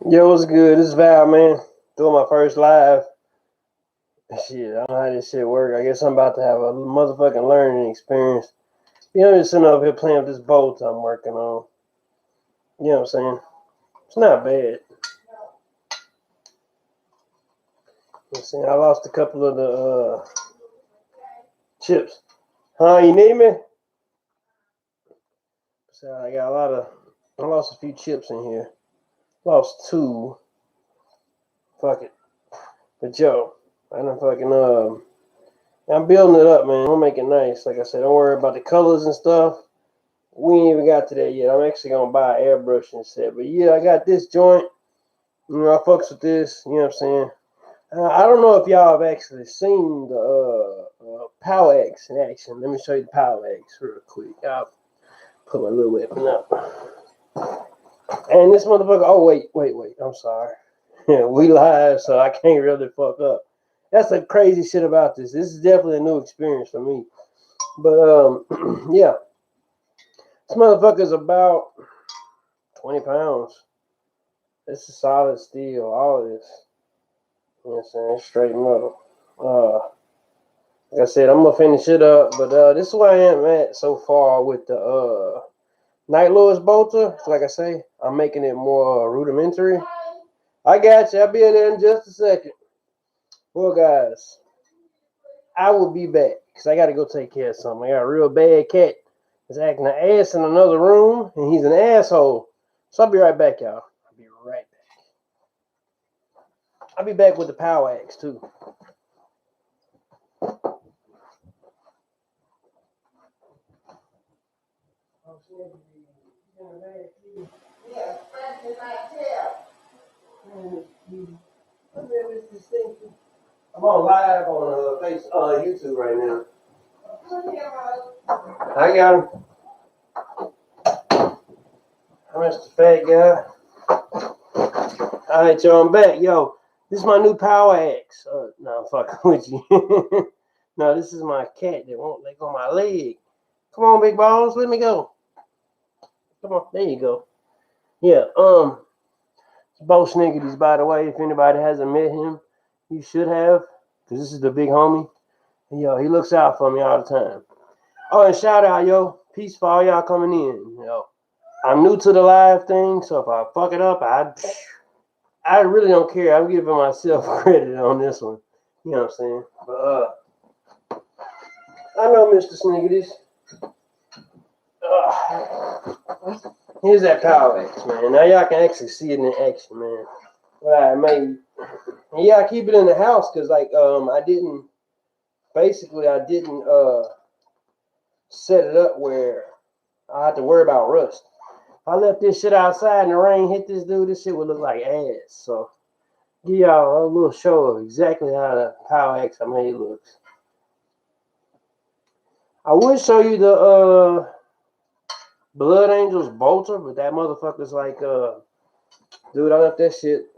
Yo, what's good? This is Val, man. Doing my first live. Shit, I don't know how this shit work. I guess I'm about to have a motherfucking learning experience. I'm just sitting over here playing with this bolt I'm working on. You know what I'm saying? It's not bad. I lost a couple of the chips. Huh? You need me? So I lost a few chips in here. Lost two. Fuck it. But yo, I done fucking I'm building it up, man. I'm gonna make it nice. Like I said, don't worry about the colors and stuff. We ain't even got to that yet. I'm actually gonna buy an airbrush instead. But yeah, I got this joint. I fucks with this. You know what I'm saying? I don't know if y'all have actually seen the Power X in action. Let me show you the Power X real quick. I'll put my little weapon up. And this motherfucker. Oh wait. I'm sorry. We live, so I can't really fuck up. That's the crazy shit about this. This is definitely a new experience for me. But yeah, this motherfucker's about 20 pounds. This is solid steel, all of this. You know what I'm saying? Straight metal. Like I said, I'm gonna finish it up, but this is where I am at so far with the Night Lord's bolter. Like I say, I'm making it more rudimentary. I got you. I'll be in there in just a second. Well, guys, I will be back because I got to go take care of something. I got a real bad cat that's acting an ass in another room, and he's an asshole. So I'll be right back, y'all. I'll be right back. I'll be back with the Power Axe, too. I'm on live on YouTube right now. I got him. I'm Mr. Fat Guy. All right, y'all, I'm back. Yo, this is my new Power Axe. No, I'm fucking with you. No, this is my cat that won't let go of my leg. Come on, big balls, let me go. Come on, there you go. Yeah, it's Bo Snickerties, by the way. If anybody hasn't met him, you should have, because this is the big homie. And, yo, he looks out for me all the time. Oh, and shout out, yo. Peace for all y'all coming in. Yo, I'm new to the live thing, so if I fuck it up, I really don't care. I'm giving myself credit on this one. You know what I'm saying? But I know Mr. Snickerties. Here's that Power Axe, man. Now y'all can actually see it in action, man. What I made. Yeah, I keep it in the house because I didn't set it up where I had to worry about rust. If I left this shit outside and the rain hit this dude, this shit would look like ass. So give y'all a little show of exactly how the Power Axe I made looks. I would show you the Blood Angels bolter, but that motherfucker's like dude, I left that shit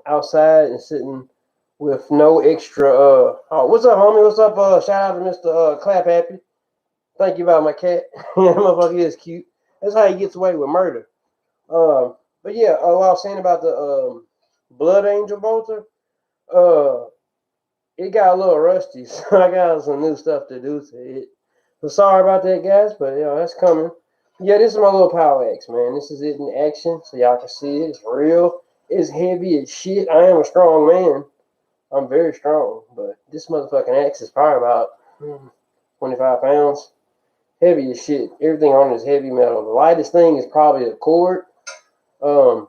outside and sitting with no extra oh, what's up, homie? What's up? Shout out to Mr. Clap Happy. Thank you about my cat. That motherfucker is cute. That's how he gets away with murder. But yeah, what I was saying about the Blood Angel bolter, it got a little rusty, so I got some new stuff to do to it. So sorry about that, guys, but that's coming. Yeah, this is my little Power Axe, man. This is it in action, so y'all can see it. It's real. It's heavy as shit. I am a strong man. I'm very strong, but this motherfucking axe is probably about 25 pounds. Heavy as shit. Everything on it is heavy metal. The lightest thing is probably a cord. And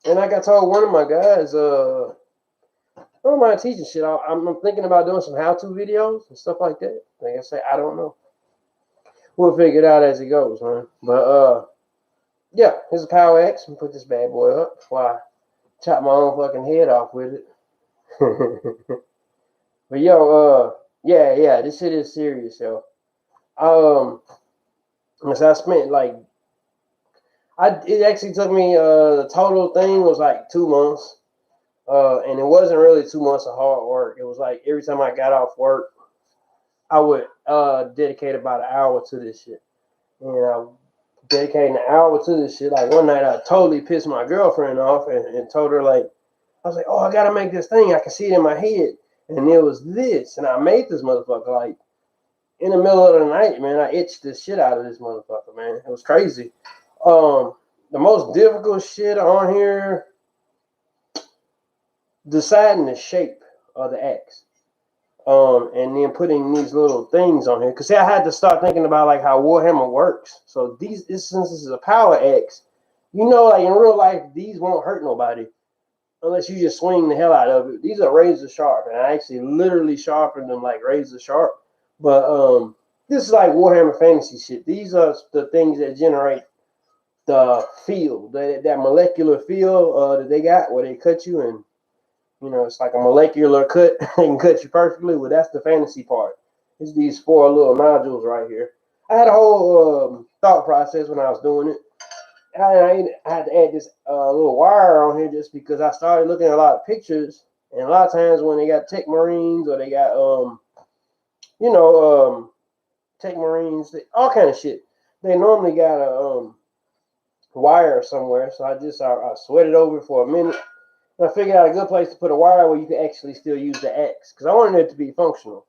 like I told one of my guys, I don't mind teaching shit. I'm thinking about doing some how-to videos and stuff like that. Like I say, I don't know. We'll figure it out as it goes, man. But yeah, here's a Power Axe. Put this bad boy up before I chop my own fucking head off with it. But yo, yeah, this shit is serious, yo. So I spent like, it actually took me the total thing was like 2 months. And it wasn't really 2 months of hard work. It was like every time I got off work, I would dedicate about an hour to this shit. And I dedicating an hour to this shit. Like one night I totally pissed my girlfriend off and told her like, I was like, oh, I gotta make this thing. I can see it in my head. And it was this. And I made this motherfucker like in the middle of the night, man. I itched the shit out of this motherfucker, man. It was crazy. The most difficult shit on here, deciding the shape of the axe. And then putting these little things on here. Because see, I had to start thinking about like how Warhammer works. So since this is a power axe, you know, like in real life, these won't hurt nobody unless you just swing the hell out of it. These are razor sharp, and I actually literally sharpened them like razor sharp. But this is like Warhammer Fantasy shit. These are the things that generate the feel, that molecular feel that they got where they cut you, and you know it's like a molecular cut. They can cut you perfectly. Well, that's the fantasy part. It's these 4 little nodules right here. I had a whole thought process when I was doing it. I had to add this little wire on here just because I started looking at a lot of pictures, and a lot of times when they got Tech Marines or they got Tech Marines, all kind of shit, they normally got a wire somewhere. So I sweated over it for a minute, and I figured out a good place to put a wire where you can actually still use the axe because I wanted it to be functional.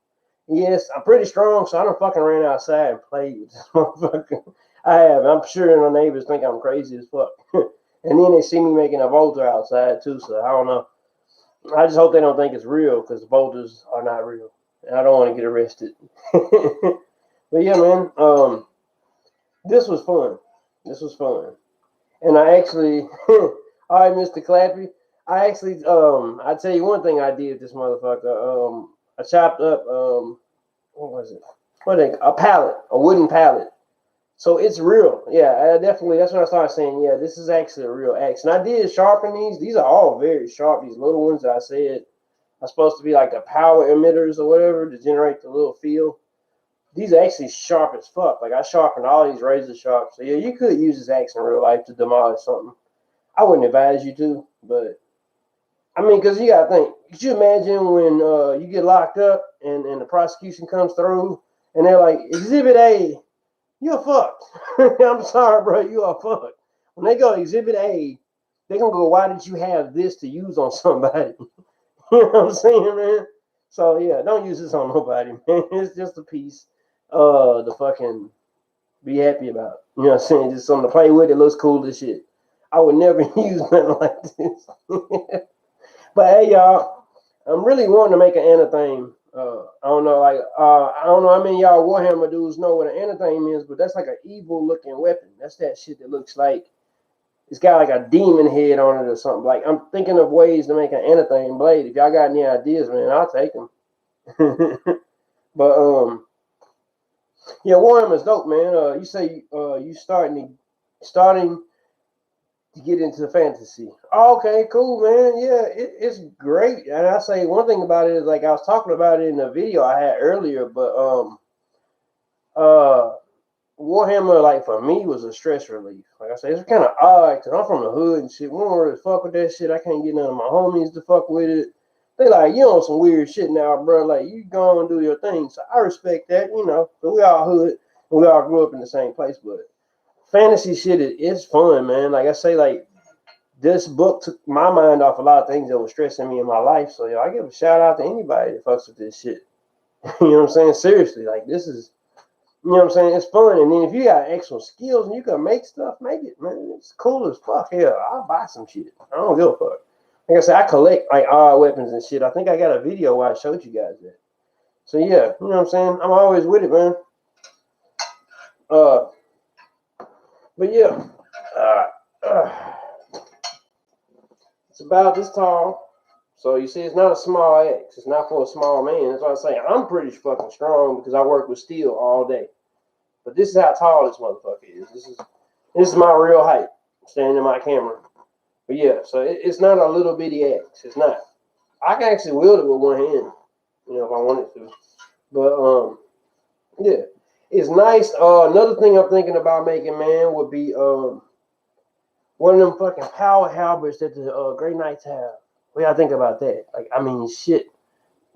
Yes, I'm pretty strong, so I done fucking ran outside and played with this motherfucker. I have. I'm sure my neighbors think I'm crazy as fuck. And then they see me making a boulder outside too, so I don't know. I just hope they don't think it's real because the boulders are not real. And I don't want to get arrested. But yeah, man, this was fun. This was fun. And I actually, all right, Mr. Clappy, I actually, I tell you one thing I did this motherfucker. I chopped up, what was it? A pallet, a wooden pallet. So it's real. Yeah, I definitely, that's when I started saying, yeah, this is actually a real axe. And I did sharpen these. These are all very sharp. These little ones that I said are supposed to be like the power emitters or whatever to generate the little feel. These are actually sharp as fuck. Like I sharpened all these razor sharp. So yeah, you could use this axe in real life to demolish something. I wouldn't advise you to, but I mean, because you gotta think. Could you imagine when you get locked up and the prosecution comes through and they're like, Exhibit A, you're fucked. I'm sorry, bro, you are fucked. When they go Exhibit A, they're gonna go, why did you have this to use on somebody? You know what I'm saying, man? So yeah, don't use this on nobody, man. It's just a piece to fucking be happy about. You know what I'm saying? Just something to play with. It looks cool as shit. I would never use nothing like this. But hey, y'all, I'm really wanting to make an anathame. I don't know, like I don't know how many y'all Warhammer dudes know what an anathame is, but that's like an evil looking weapon. That's that shit that looks like it's got like a demon head on it or something. Like I'm thinking of ways to make an anathame blade. If y'all got any ideas, man, I'll take them. But yeah, Warhammer's dope, man. You say you starting to get into fantasy. Oh, okay, cool, man. Yeah, it's great. And I say one thing about it is like I was talking about it in the video I had earlier, but Warhammer, like for me, was a stress relief. Like I said, it's kind of odd because I'm from the hood and shit. We don't really fuck with that shit. I can't get none of my homies to fuck with it. They like, you on some weird shit now, bro. Like, you go and do your thing. So I respect that, you know. But we all hood and we all grew up in the same place. But fantasy shit is fun, man. Like I say, like this book took my mind off a lot of things that were stressing me in my life. So I give a shout out to anybody that fucks with this shit. You know what I'm saying? Seriously, like this is, you know what I'm saying? It's fun. And then if you got actual skills and you can make stuff, make it, man. It's cool as fuck. Hell, I'll buy some shit. I don't give a fuck. Like I said, I collect like odd weapons and shit. I think I got a video where I showed you guys that. So yeah, you know what I'm saying? I'm always with it, man. But yeah, it's about this tall. So you see, it's not a small axe. It's not for a small man. That's why I say I'm pretty fucking strong because I work with steel all day. But this is how tall this motherfucker is. This is my real height, standing in my camera. But yeah, so it's not a little bitty axe. It's not. I can actually wield it with one hand, you know, if I wanted to. But yeah, it's nice. Another thing I'm thinking about making, man, would be one of them fucking power halberds that the Grey Knights have. What y'all think about that? Like, I mean, shit,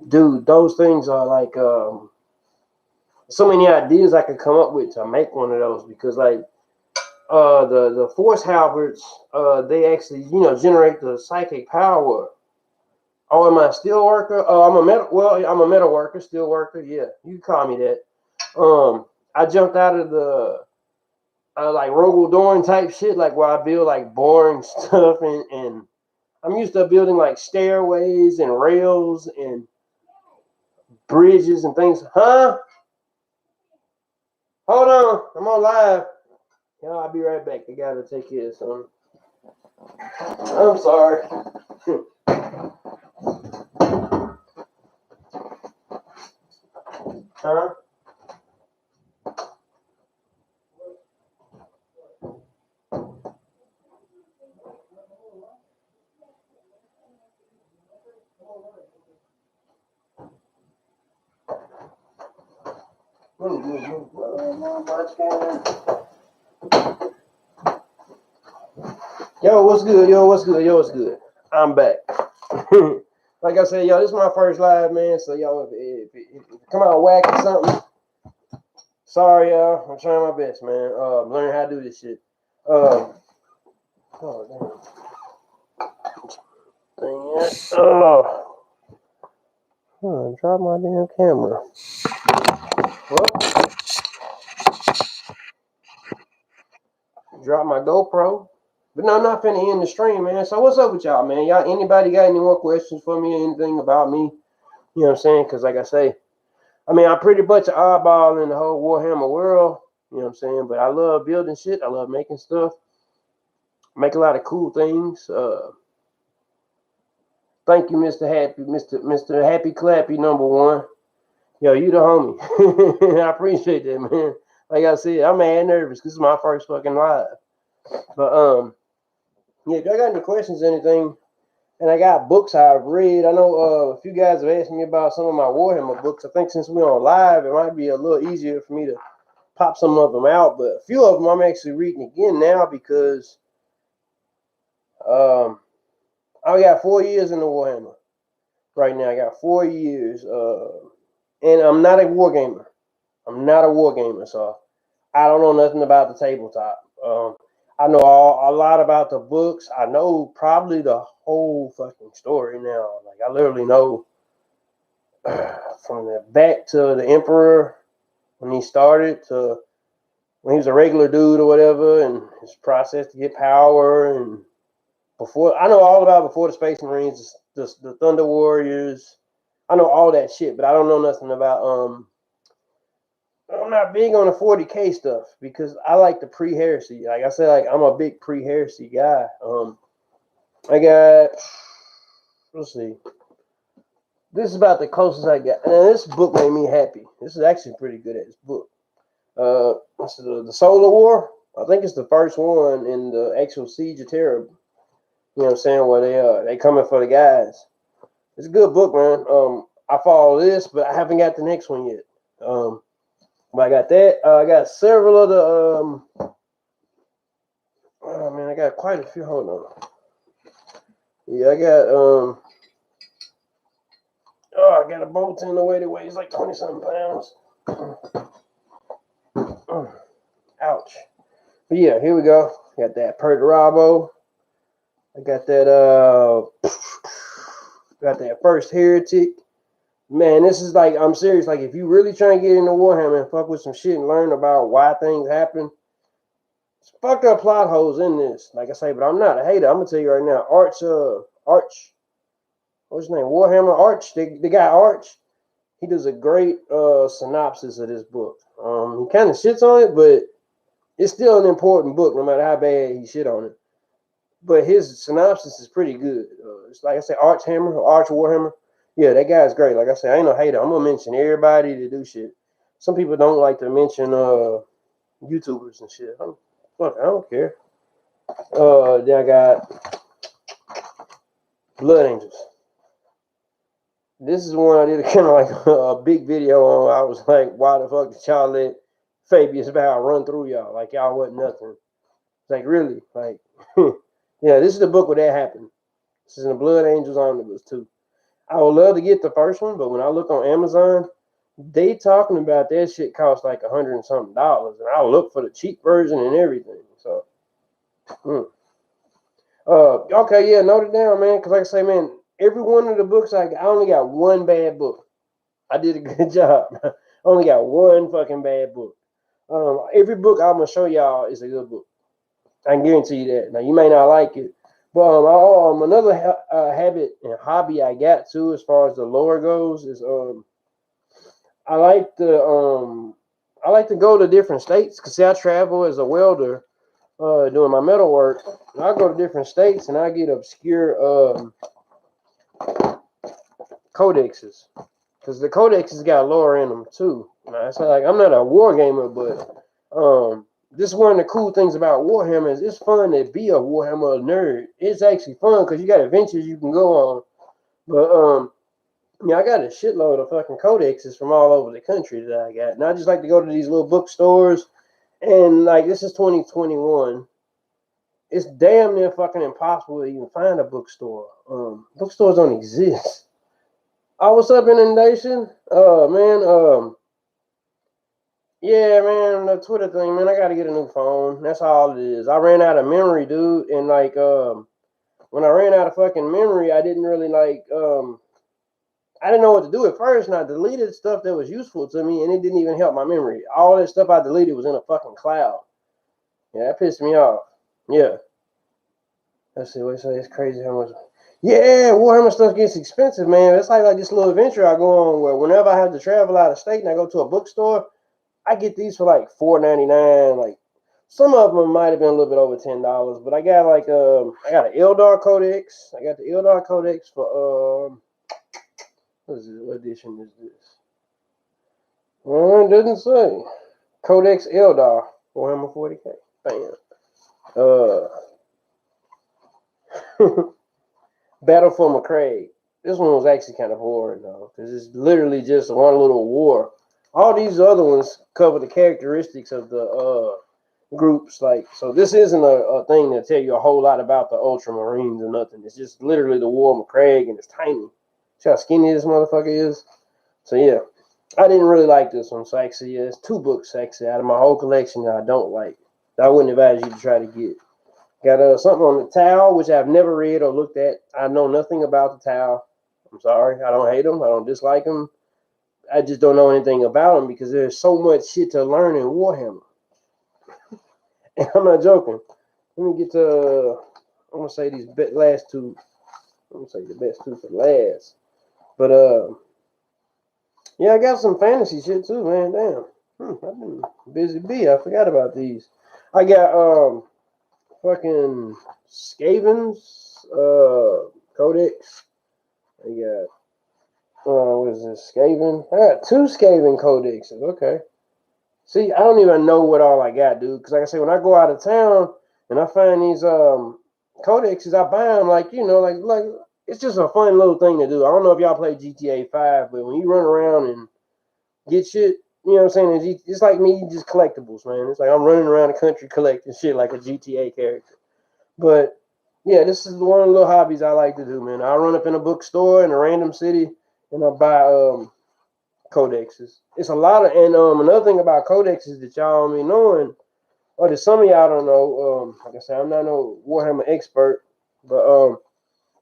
dude, those things are like so many ideas I could come up with to make one of those because, like, the force halberds, they actually, generate the psychic power. Oh, am I a steel worker? Oh, I'm a metal worker, steel worker. Yeah, you can call me that. I jumped out of the like Rogel Dorn type shit, like where I build like boring stuff, and I'm used to building like stairways and rails and bridges and things. Huh? Hold on, I'm on live. Yeah, I'll be right back. I gotta take care of something. I'm sorry. Huh? Yo, what's good? Yo, what's good? Yo, what's good? I'm back. Like I said, yo, this is my first live, man. So, yo, if you come out whack or something, sorry, y'all. I'm trying my best, man. Learning how to do this shit. Oh, damn. Drop my damn camera. Well, drop my GoPro. But no, I'm not finna end the stream, man. So what's up with y'all, man? Y'all, anybody got any more questions for me or anything about me? You know what I'm saying? Because like I say, I mean, I'm pretty much an oddball in the whole Warhammer world. You know what I'm saying? But I love building shit. I love making stuff. Make a lot of cool things. Thank you, Mr. Happy Clappy #1. Yo, you the homie. I appreciate that, man. Like I said, I'm mad nervous. This is my first fucking live. But yeah, if y'all got any questions, anything, and I got books I've read. I know a few guys have asked me about some of my Warhammer books. I think since we're on live, it might be a little easier for me to pop some of them out. But a few of them I'm actually reading again now because I got 4 years in the Warhammer right now. I got 4 years, and I'm not a war gamer. I'm not a war gamer, so I don't know nothing about the tabletop. I know a lot about the books. I know probably the whole fucking story now. Like I literally know from the back to the Emperor when he started to when he was a regular dude or whatever, and his process to get power. And before I know all about before the Space Marines, the Thunder Warriors. I know all that shit, but I don't know nothing about I'm not big on the 40K stuff because I like the pre-heresy. Like I said, like I'm a big pre-heresy guy. I got let's see. This is about the closest I got. And this book made me happy. This is actually pretty good at this book. This is the Solar War. I think it's the first one in the actual Siege of Terror. You know what I'm saying? Where they coming for the guys. It's a good book, man. I follow this, but I haven't got the next one yet. But I got that. I got several of the oh man, I got quite a few. Hold on. Yeah, I got I got a Bolton the way that weighs like 20-something pounds. Ouch. But yeah, here we go. Got that Perturabo. I got that got that First Heretic. Man, this is like, I'm serious. Like, if you really trying to get into Warhammer and fuck with some shit and learn about why things happen, it's fucked up plot holes in this. Like I say, but I'm not a hater. I'm gonna tell you right now, Arch, what's his name? Warhammer Arch, the guy Arch, he does a great synopsis of this book. He kind of shits on it, but it's still an important book, no matter how bad he shit on it. But his synopsis is pretty good. It's like I said, Arch Warhammer. Yeah, that guy's great. Like I said, I ain't no hater. I'm gonna mention everybody to do shit. Some people don't like to mention YouTubers and shit. I don't care. Then I got Blood Angels. This is one I did kind of like a big video on. I was like, why the fuck did y'all let Fabius Val run through y'all? Like y'all wasn't nothing. It's like really? Like yeah, this is the book where that happened. This is in the Blood Angels Omnibus too. I would love to get the first one, but when I look on Amazon, they talking about that shit costs like $100 and something, and I look for the cheap version and everything. So, okay, yeah, note it down, man. Because like I say, man, every one of the books I only got one bad book. I did a good job. I only got one fucking bad book. Every book I'm gonna show y'all is a good book. I can guarantee you that. Now you may not like it, but another habit and hobby I got too, as far as the lore goes, is I like to go to different states because see I travel as a welder doing my metal work. I go to different states and I get obscure codexes because the codexes got lore in them too. So like I'm not a war gamer, but this is one of the cool things about Warhammer is it's fun to be a Warhammer nerd. It's actually fun because you got adventures you can go on. But yeah, I got a shitload of fucking codexes from all over the country that I got. And I just like to go to these little bookstores. And like this is 2021. It's damn near fucking impossible to even find a bookstore. Bookstores don't exist. Oh, what's up, Inundation? Man, yeah, man, the Twitter thing, man, I gotta get a new phone. That's all it is. I ran out of memory, dude, and like when I ran out of fucking memory, I didn't really I didn't know what to do at first, and I deleted stuff that was useful to me, and it didn't even help my memory. All that stuff I deleted was in a fucking cloud. Yeah, that pissed me off. Yeah. Let's see what it says. It's crazy how much. Yeah, Warhammer stuff gets expensive, man. It's like this little adventure I go on where whenever I have to travel out of state and I go to a bookstore, I get these for like $4.99. Like some of them might have been a little bit over $10, but I got I got an Eldar Codex. I got the Eldar Codex for what is this? What edition is this? Well, it doesn't say. Codex Eldar, Warhammer 40K. Bam. Battle for McCrae. This one was actually kind of boring though, because it's literally just one little war. All these other ones cover the characteristics of the groups. Like, so this isn't a thing that tell you a whole lot about the Ultramarines or nothing. It's just literally the War of McCrae, and it's tiny. See how skinny this motherfucker is? So yeah, I didn't really like this one. So actually, yeah, it's 2 books actually out of my whole collection that I don't like. That I wouldn't advise you to try to get. Got something on the Tau, which I've never read or looked at. I know nothing about the Tau. I'm sorry. I don't hate them. I don't dislike them. I just don't know anything about them because there's so much shit to learn in Warhammer. And I'm not joking. Let me get to, I'm going to say these last 2. I'm going to say the best 2 for last. But, yeah, I got some fantasy shit too, man. Damn. I've been busy bee. I forgot about these. I got, fucking Skaven's Codex. I got what is this? Skaven. I got 2 Skaven Codexes. Okay. See, I don't even know what all I got, dude. Because like I say, when I go out of town and I find these codexes, I buy them like like it's just a fun little thing to do. I don't know if y'all play GTA 5, but when you run around and get shit, you know what I'm saying? It's like me, just collectibles, man. It's like I'm running around the country collecting shit like a GTA character. But yeah, this is one of the little hobbies I like to do, man. I run up in a bookstore in a random city and I buy codexes. It's a lot of, and another thing about codexes that y'all may knowing, or that some of y'all don't know. Like I said, I'm not no Warhammer expert, but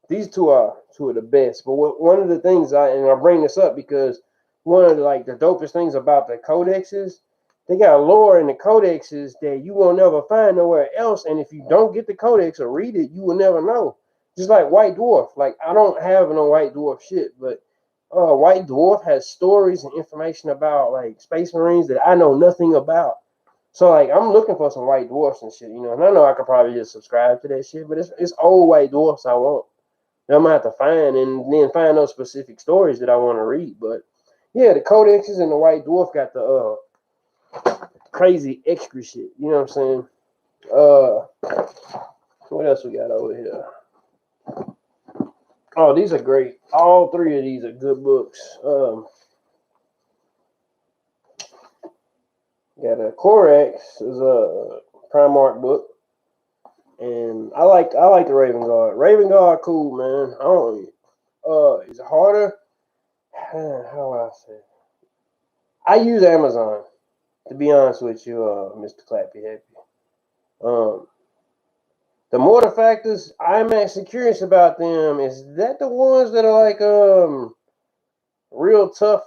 these 2 are 2 of the best. But one of the things I bring this up because one of the dopest things about the codexes, they got lore in the codexes that you will never find nowhere else. And if you don't get the codex or read it, you will never know. Just like White Dwarf. Like, I don't have no White Dwarf shit, but White Dwarf has stories and information about like Space Marines that I know nothing about. So like I'm looking for some White Dwarfs and shit, and I know I could probably just subscribe to that shit, but it's old White Dwarfs I want. I'm gonna have to find and then find those specific stories that I want to read. But yeah, the codexes and the White Dwarf got the crazy extra shit. You know what I'm saying? What else we got over here? Oh, these are great. All 3 of these are good books. Got a Corax is a Primarch book, and I like the Raven Guard. Raven Guard, cool, man. I don't. It's harder. How would I say? I use Amazon, to be honest with you, Mr. Clappy Happy. The mortar factors, I'm actually curious about them. Is that the ones that are like real tough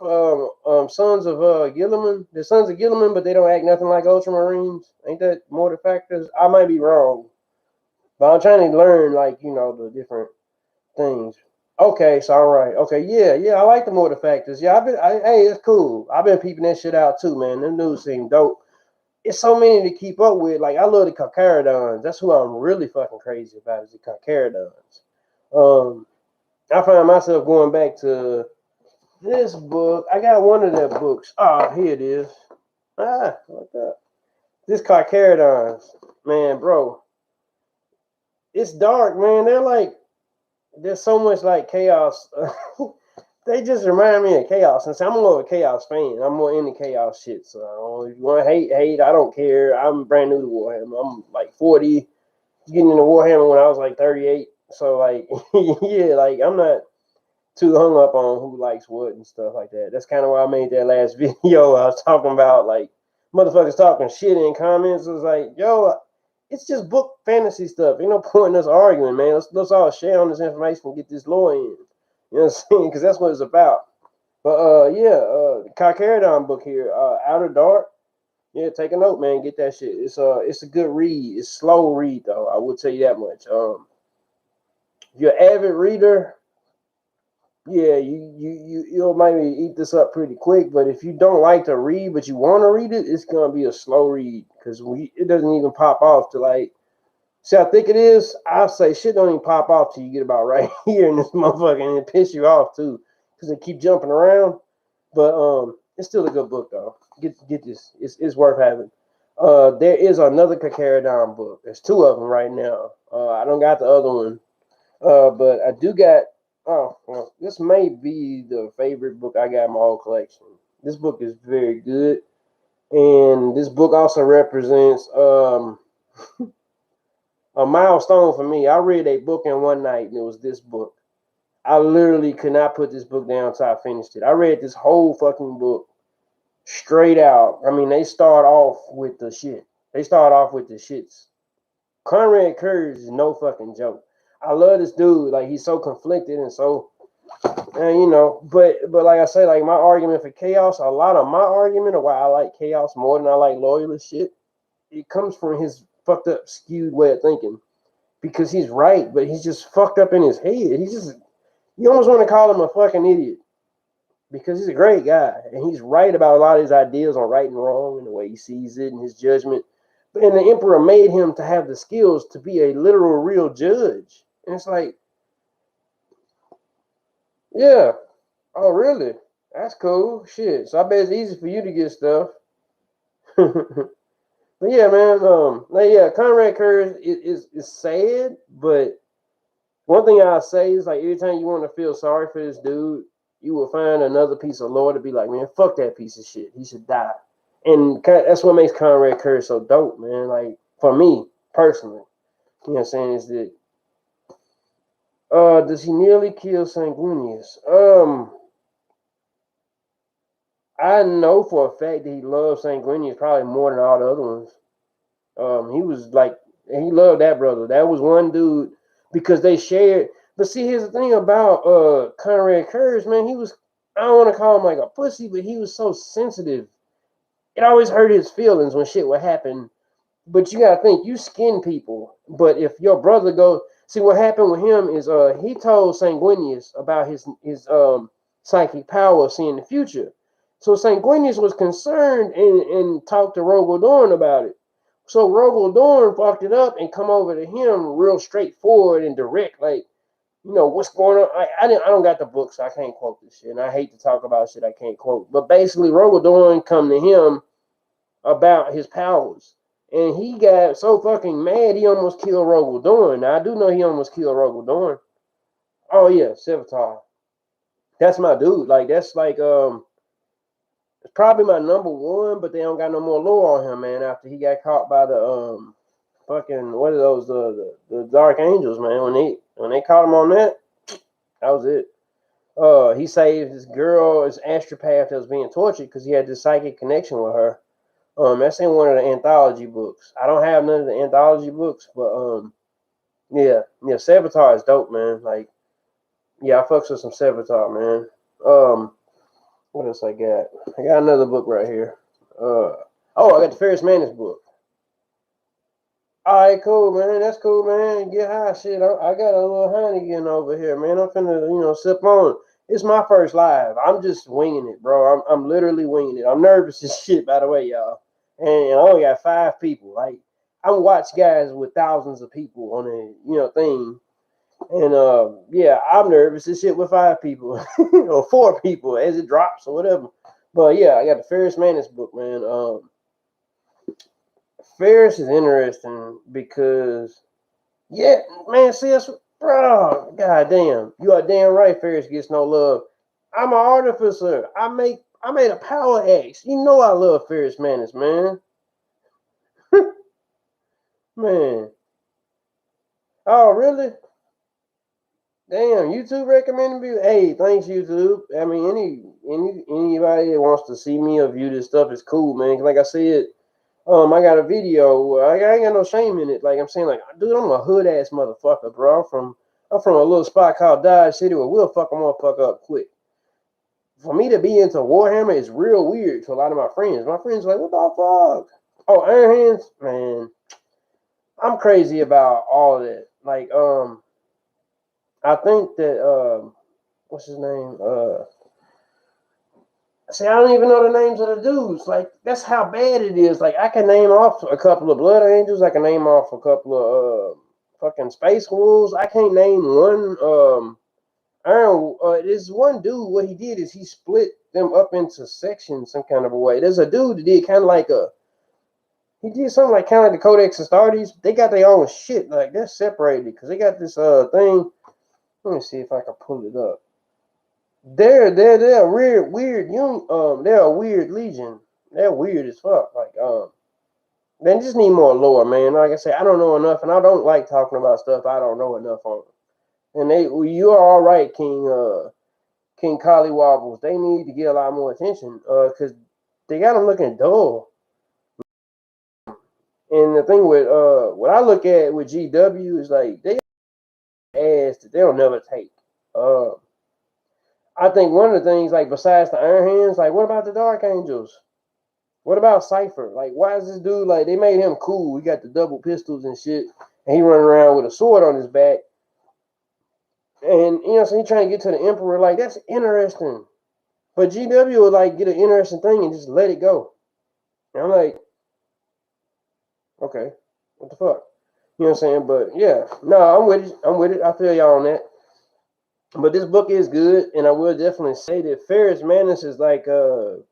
sons of Gilliman? The sons of Gilliman, but they don't act nothing like Ultramarines. Ain't that mortar factors? I might be wrong, but I'm trying to learn like the different things. Okay, so all right. Okay, yeah. I like the mortar factors. Yeah, hey, it's cool. I've been peeping that shit out too, man. Them dudes seem dope. It's so many to keep up with. Like I love the Carcharodons. That's who I'm really fucking crazy about is the Carcharodons. I find myself going back to this book. I got one of their books. Ah, here it is. What the? This Carcharodons, man, bro. It's dark, man. There's so much like chaos. They just remind me of chaos. And I'm more of a chaos fan. I'm more into chaos shit. So if you want to hate, I don't care. I'm brand new to Warhammer. I'm like 40, getting into Warhammer when I was like 38. So like, yeah, like I'm not too hung up on who likes what and stuff like that. That's kind of why I made that last video. I was talking about like motherfuckers talking shit in comments. It was like, yo, it's just book fantasy stuff. Ain't no point in us arguing, man. Let's all share on this information and get this lore in. You know what I'm saying? Because that's what it's about. But the Carcharodon book here, Outer Dark. Yeah, take a note, man. Get that shit. It's a good read. It's slow read though. I will tell you that much. If you're an avid reader, yeah, you'll maybe eat this up pretty quick. But if you don't like to read, but you want to read it, it's gonna be a slow read because it doesn't even pop off to like. See how thick it is? I'll say shit don't even pop off till you get about right here in this motherfucker and it piss you off too because they keep jumping around. But it's still a good book though. Get this. It's worth having. There is another Carcharodon book. There's two of them right now. I don't got the other one. But I do got. Oh, well, this may be the favorite book I got in my whole collection. This book is very good, and this book also represents a milestone for me. I read a book in one night, and it was this book. I literally could not put this book down until I finished it. I read this whole fucking book straight out. I mean, they start off with the shit. They start off with the shits. Conrad Curtis is no fucking joke. I love this dude. Like he's so conflicted and so, but like I say, like my argument for chaos, a lot of my argument of why I like chaos more than I like loyalist shit, it comes from his fucked up, skewed way of thinking. Because he's right, but he's just fucked up in his head. You almost want to call him a fucking idiot because he's a great guy and he's right about a lot of his ideas on right and wrong and the way he sees it and his judgment. And the emperor made him to have the skills to be a literal real judge. And it's like, yeah, oh really? That's cool. Shit. So I bet it's easy for you to get stuff. But yeah, man, Conrad Curtis is sad, but one thing I'll say is like every time you want to feel sorry for this dude, you will find another piece of lore to be like, man, fuck that piece of shit. He should die. And that's what makes Conrad Curtis so dope, man. Like for me personally, you know what I'm saying, is that does he nearly kill Sanguinius? I know for a fact that he loves Sanguinius probably more than all the other ones. He was like, he loved that brother. That was one dude because they shared. But see, here's the thing about Conrad Curtis, man. I don't want to call him like a pussy, but he was so sensitive. It always hurt his feelings when shit would happen. But you gotta think, you skin people. But if your brother goes, see what happened with him is he told Sanguinius about his psychic power of seeing the future. So Sanguinius was concerned and talked to Rogal Dorn about it. So Rogal Dorn fucked it up and come over to him real straightforward and direct, like, what's going on. I don't got the book, so I can't quote this shit. And I hate to talk about shit I can't quote. But basically, Rogal Dorn come to him about his powers. And he got so fucking mad he almost killed Rogal Dorn. Now I do know he almost killed Rogal Dorn. Oh yeah, Sevatar. That's my dude. Like that's like it's probably my number one, but they don't got no more lore on him, man, after he got caught by the fucking what are those the Dark Angels, man. When they caught him on that was it. He saved his girl, his astropath that was being tortured because he had this psychic connection with her. That's in one of the anthology books. I don't have none of the anthology books, but yeah, Savitar is dope, man. Like, yeah, I fucks with some Savitar, man. What else I got? I got another book right here. Oh, I got the Ferris Manus book. All right, cool, man. That's cool, man. Get high, shit. I got a little Heineken over here, man. I'm finna, sip on. It's my first live. I'm just winging it, bro. I'm literally winging it. I'm nervous as shit, by the way, y'all. And I only got 5 people. Like, I watch guys with thousands of people on a, thing. And yeah, I'm nervous as shit with 5 people or 4 people as it drops or whatever. But yeah, I got the Ferris Manus book, man. Ferris is interesting because, yeah, man, see us, bro. Goddamn, you are damn right. Ferris gets no love. I'm an artificer. I made a power axe. You know I love Ferris Manus, man. Man. Oh, really? Damn, YouTube recommended me. Hey, thanks YouTube. I mean, anybody that wants to see me or view this stuff is cool, man. Like I said, I got a video. I ain't got no shame in it. Like I'm saying, like, dude, I'm a hood ass motherfucker, bro. I'm from a little spot called Dodge City where we'll fuck a motherfucker up quick. For me to be into Warhammer is real weird to a lot of my friends. My friends are like, what the fuck? Oh, Iron Hands, man. I'm crazy about all of that. Like, I think that what's his name? See, I don't even know the names of the dudes. Like, that's how bad it is. Like, I can name off a couple of Blood Angels. I can name off a couple of fucking Space Wolves. I can't name one. Iron. There's one dude. What he did is he split them up into sections some kind of a way. There's a dude that did kind of like a. He did something like kind of like the Codex Astartes. They got their own shit. Like, they're separated because they got this thing. Let me see if I can pull it up. They're a weird they're a weird legion. They're weird as fuck. Like they just need more lore, man. Like I said, I don't know enough, and I don't like talking about stuff I don't know enough on. And you are all right, King Collie Wobbles. They need to get a lot more attention, because they got them looking dull. And the thing with what I look at with GW is like they ass that they'll never take. I think one of the things, like besides the Iron Hands, like what about the Dark Angels? What about Cypher? Like, why is this dude like they made him cool? He got the double pistols and shit, and he running around with a sword on his back. And so he trying to get to the Emperor. Like, that's interesting. But GW would like get an interesting thing and just let it go. And I'm like, okay, what the fuck? You know what I'm saying? But yeah, no, I'm with it. I'm with it. I feel y'all on that. But this book is good, and I will definitely say that Ferris Manus is like I'm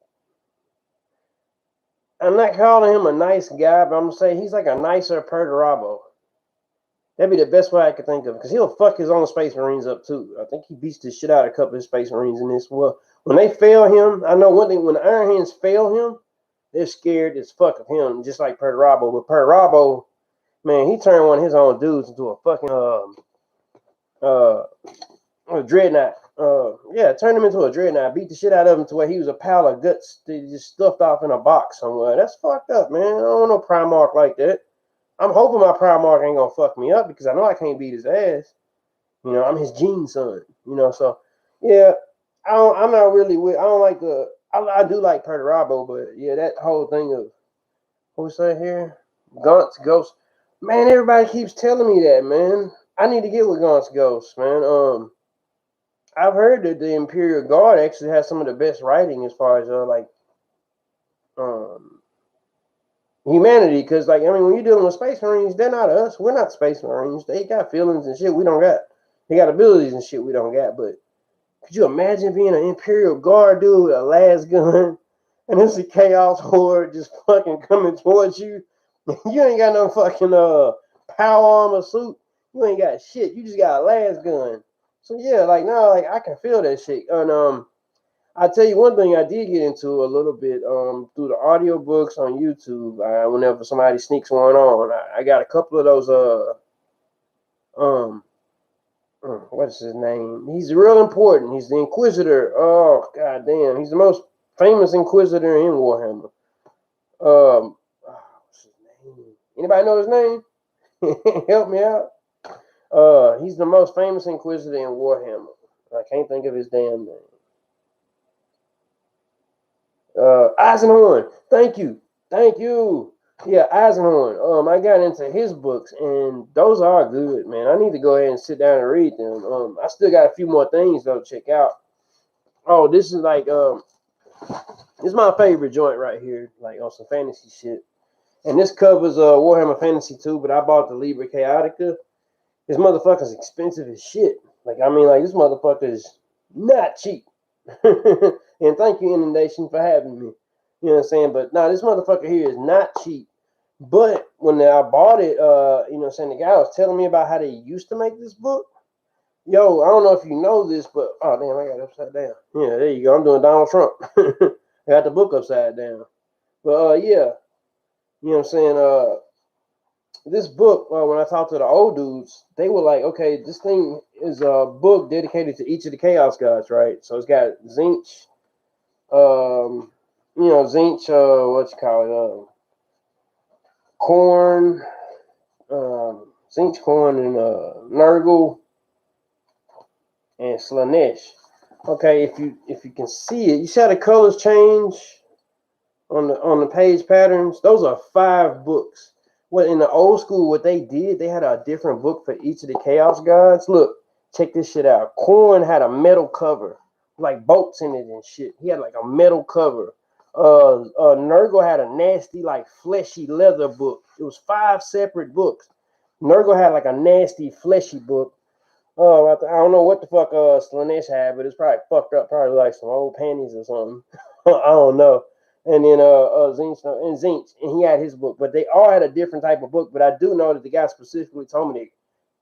not calling him a nice guy, but I'm gonna say he's like a nicer Perturabo. That'd be the best way I could think of, because he'll fuck his own Space Marines up too. I think he beats the shit out of a couple of Space Marines in this. Well, when they fail him, I know one thing: when the Iron Hands fail him, they're scared as fuck of him, just like Perturabo. But Perturabo, man, he turned one of his own dudes into a fucking a dreadnought. Yeah, turned him into a dreadnought. Beat the shit out of him to where he was a pile of guts that just stuffed off in a box somewhere. That's fucked up, man. I don't want no Primarch like that. I'm hoping my Primarch ain't gonna fuck me up because I know I can't beat his ass. I'm his gene son. So yeah, I'm not really with. I don't like the. I do like Perturabo, but yeah, that whole thing of what's that here? Gaunt's Ghost. Man, everybody keeps telling me that, man. I need to get with Gaunt's Ghost, man. I've heard that the Imperial Guard actually has some of the best writing as far as humanity, because like when you're dealing with Space Marines, they're not us. We're not Space Marines. They got feelings and shit we don't got. They got abilities and shit we don't got. But could you imagine being an Imperial Guard dude with a las gun and it's a Chaos Horde just fucking coming towards you? You ain't got no fucking power armor suit. You ain't got shit. You just got a las gun. So yeah, like now, like I can feel that shit. And I'll tell you one thing I did get into a little bit through the audiobooks on YouTube. Whenever somebody sneaks one on, I got a couple of those what's his name? He's real important. He's the Inquisitor. Oh god damn, he's the most famous Inquisitor in Warhammer. What's his name? Anybody know his name? Help me out. He's the most famous Inquisitor in Warhammer. I can't think of his damn name. Eisenhorn. Thank you. Yeah, Eisenhorn. I got into his books, and those are good, man. I need to go ahead and sit down and read them. I still got a few more things though to check out. Oh, this is like this is my favorite joint right here, like on some fantasy shit. And this covers Warhammer Fantasy 2, but I bought the Liber Chaotica. This motherfucker's expensive as shit. Like, I mean, like, this motherfucker is not cheap. And thank you, Inundation, for having me. You know what I'm saying? But nah, this motherfucker here is not cheap. But when I bought it, you know what I'm saying, the guy was telling me about how they used to make this book. Yo, I don't know if you know this, but oh damn, I got it upside down. Yeah, there you go. I'm doing Donald Trump. I got the book upside down. But yeah, you know what I'm saying? This book, when I talked to the old dudes, they were like, okay, this thing is a book dedicated to each of the Chaos Gods, right? So it's got Tzeentch, you know, Tzeentch, what you call it, Khorne, Tzeentch, Khorne, and Nurgle, and Slaanesh. Okay, if you can see it, you see how the colors change on the page patterns? Those are 5 books. Well, in the old school, what they did, they had a different book for each of the Chaos Gods. Look, check this shit out. Khorne had a metal cover, like bolts in it and shit. He had like a metal cover. Nurgle had a nasty, like fleshy leather book. It was 5 separate books. Nurgle had like a nasty, fleshy book. I don't know what the fuck Slaanesh had, but it's probably fucked up, probably like some old panties or something. I don't know. And then Tzeentch, and he had his book, but they all had a different type of book. But I do know that the guy specifically told me that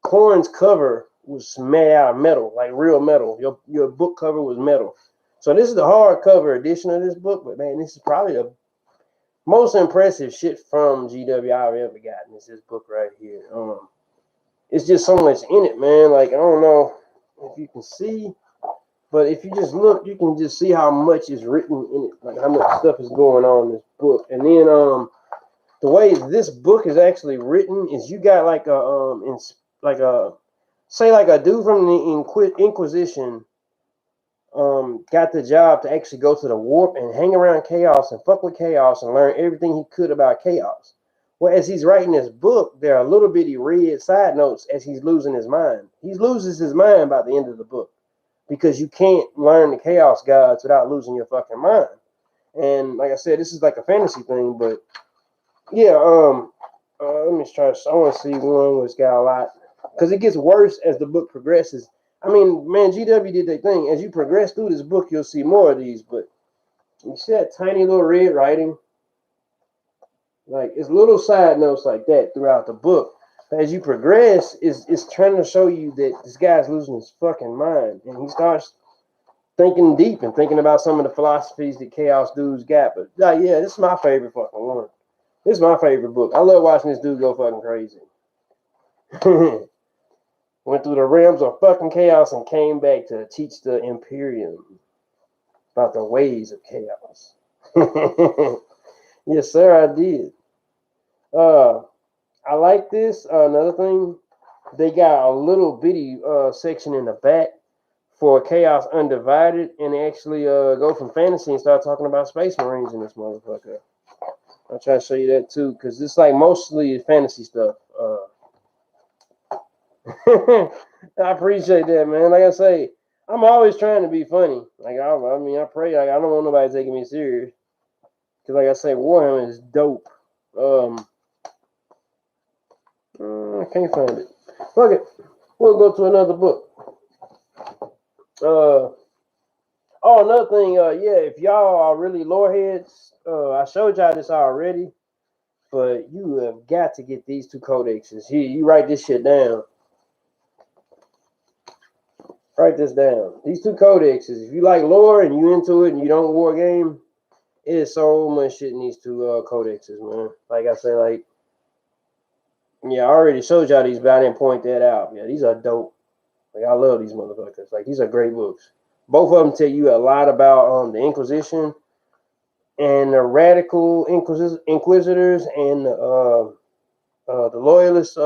Khorne's cover was made out of metal, like real metal. Your book cover was metal. So this is the hardcover edition of this book, but man, this is probably the most impressive shit from GW I've ever gotten. Is this book right here. It's just so much in it, man. Like, I don't know if you can see, but if you just look, you can just see how much is written in it, like how much stuff is going on in this book. And then the way this book is actually written is you got like say like a dude from the Inquisition got the job to actually go to the warp and hang around chaos and fuck with chaos and learn everything he could about chaos. Well, as he's writing this book, there are little bitty red side notes as he's losing his mind. He loses his mind by the end of the book because you can't learn the Chaos Gods without losing your fucking mind. And like I said, this is like a fantasy thing, but yeah, let me try. I want to see one where it's got a lot because it gets worse as the book progresses. I mean, man, GW did their thing. As you progress through this book, you'll see more of these, but you see that tiny little red writing? Like, it's little side notes like that throughout the book. As you progress, it's trying to show you that this guy's losing his fucking mind. And he starts thinking deep and thinking about some of the philosophies that Chaos dudes got. But yeah, this is my favorite fucking one. This is my favorite book. I love watching this dude go fucking crazy. Went through the realms of fucking chaos and came back to teach the Imperium about the ways of chaos. Yes, sir, I did. I like this. Another thing, they got a little bitty section in the back for Chaos Undivided, and they actually go from fantasy and start talking about Space Marines in this motherfucker. I'll try to show you that too, because it's like mostly fantasy stuff. I appreciate that, man. Like I say, I'm always trying to be funny. Like I mean, I pray. Like, I don't want nobody taking me serious. Cause like I say, Warhammer is dope. I can't find it. Fuck it. We'll go to another book. Another thing. Yeah, if y'all are really lore heads, I showed y'all this already, but you have got to get these 2 codexes. Here, you write this shit down. Write this down. These 2 codexes. If you like lore and you into it and you don't war game, it is so much shit in these 2 codexes, man. Like I say, like, yeah, I already showed y'all these, but I didn't point that out. Yeah, these are dope. Like, I love these motherfuckers. Like, these are great books. Both of them tell you a lot about the Inquisition. and the radical inquisitors and the loyalist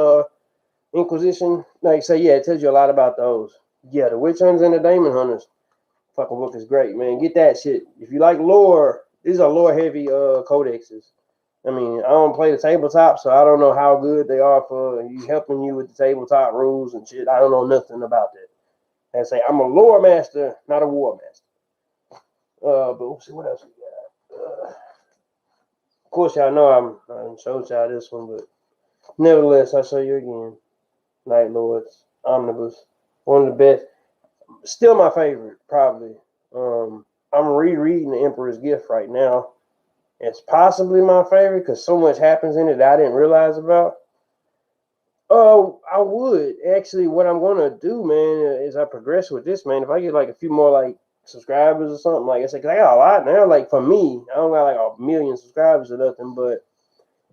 Inquisition. Like say, yeah, it tells you a lot about those. Yeah, the witch hunters and the demon hunters. Fucking book is great, man. Get that shit. If you like lore, these are lore heavy codexes. I mean, I don't play the tabletop, so I don't know how good they are for you helping you with the tabletop rules and shit. I don't know nothing about that. And say I'm a lore master, not a war master. But we'll see what else we got. Of course, y'all know I showed y'all this one, but nevertheless, I'll show you again. Night Lords Omnibus, one of the best. Still my favorite, probably. I'm rereading The Emperor's Gift right now. It's possibly my favorite because so much happens in it that I didn't realize about. Oh, I would actually. What I'm gonna do, man, is I progress with this, man. If I get like a few more like subscribers or something, like I said, cause I got a lot now. Like for me, I don't got like a million subscribers or nothing, but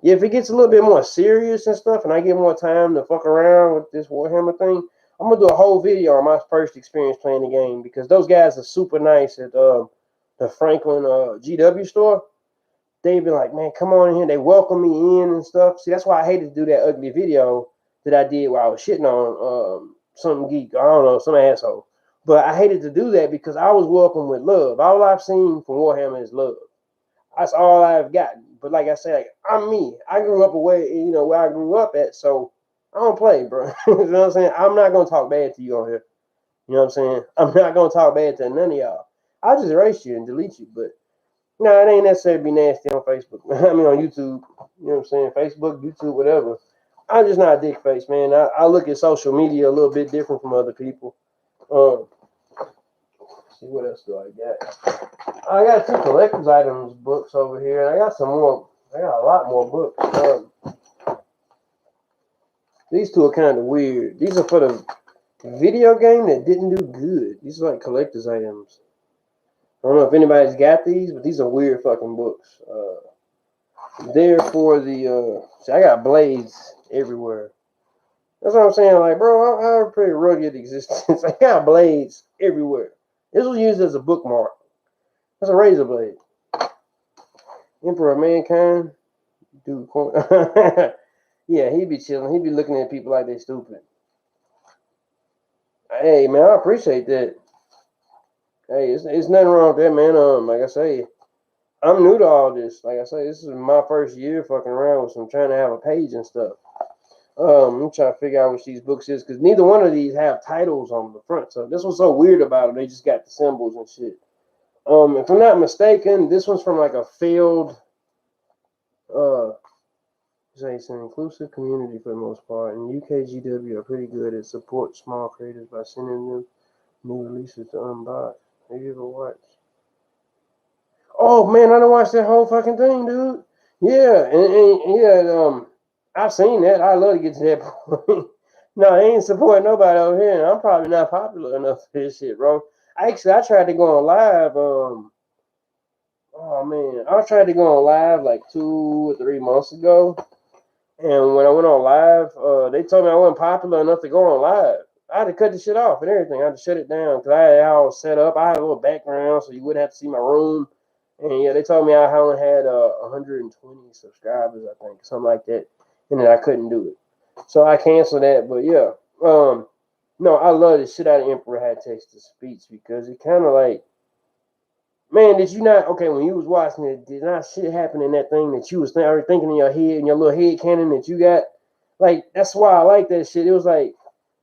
yeah, if it gets a little bit more serious and stuff, and I get more time to fuck around with this Warhammer thing, I'm gonna do a whole video on my first experience playing the game because those guys are super nice at the Franklin GW store. They've been like, man, come on in here. They welcome me in and stuff. See, that's why I hated to do that ugly video that I did where I was shitting on some geek. I don't know, some asshole. But I hated to do that because I was welcomed with love. All I've seen from Warhammer is love. That's all I've gotten. But like I said, like, I'm me. I grew up away, where I grew up at. So I don't play, bro. You know what I'm saying? I'm not gonna talk bad to you on here. You know what I'm saying? I'm not gonna talk bad to none of y'all. I'll just erase you and delete you. But no, it ain't necessarily be nasty on Facebook. I mean on YouTube. You know what I'm saying? Facebook, YouTube, whatever. I'm just not a dick face, man. I look at social media a little bit different from other people. See what else do I got? I got two collector's items books over here, and I got some more. I got a lot more books. These two are kind of weird. These are for the video game that didn't do good. These are like collector's items. I don't know if anybody's got these, but these are weird fucking books. They're for the. See, I got blades everywhere. That's what I'm saying. Like, bro, I have a pretty rugged existence. I got blades everywhere. This was used as a bookmark. That's a razor blade. Emperor of Mankind. Dude, yeah, he be chilling. He be looking at people like they stupid. Hey, man, I appreciate that. Hey, it's nothing wrong with that, man. Like I say, I'm new to all this. Like I say, this is my first year fucking around with some trying to have a page and stuff. I'm trying to figure out which these books is because neither one of these have titles on the front. So this was so weird about it. They just got the symbols and shit. If I'm not mistaken, this one's from like a failed it's an inclusive community for the most part, and UKGW are pretty good at support small creators by sending them new releases to unbox. Have you ever watched? Oh man, I don't watch that whole fucking thing, dude. Yeah, and yeah, I've seen that. I love to get to that point. No, I ain't supporting nobody over here, and I'm probably not popular enough for this shit, bro. I tried to go on live. Oh man, I tried to go on live like 2 or 3 months ago. And when I went on live, they told me I wasn't popular enough to go on live. I had to cut the shit off and everything. I had to shut it down because I had it all set up. I had a little background so you wouldn't have to see my room. And yeah, they told me I only had 120 subscribers, I think, something like that, and then I couldn't do it. So I canceled that. But yeah, no, I love the shit out of Emperor Had Text to Speech because it kind of like, man, did you not? Okay, when you was watching it, did not shit happen in that thing that you was thinking in your head, in your little head canon that you got? Like, that's why I like that shit. It was like,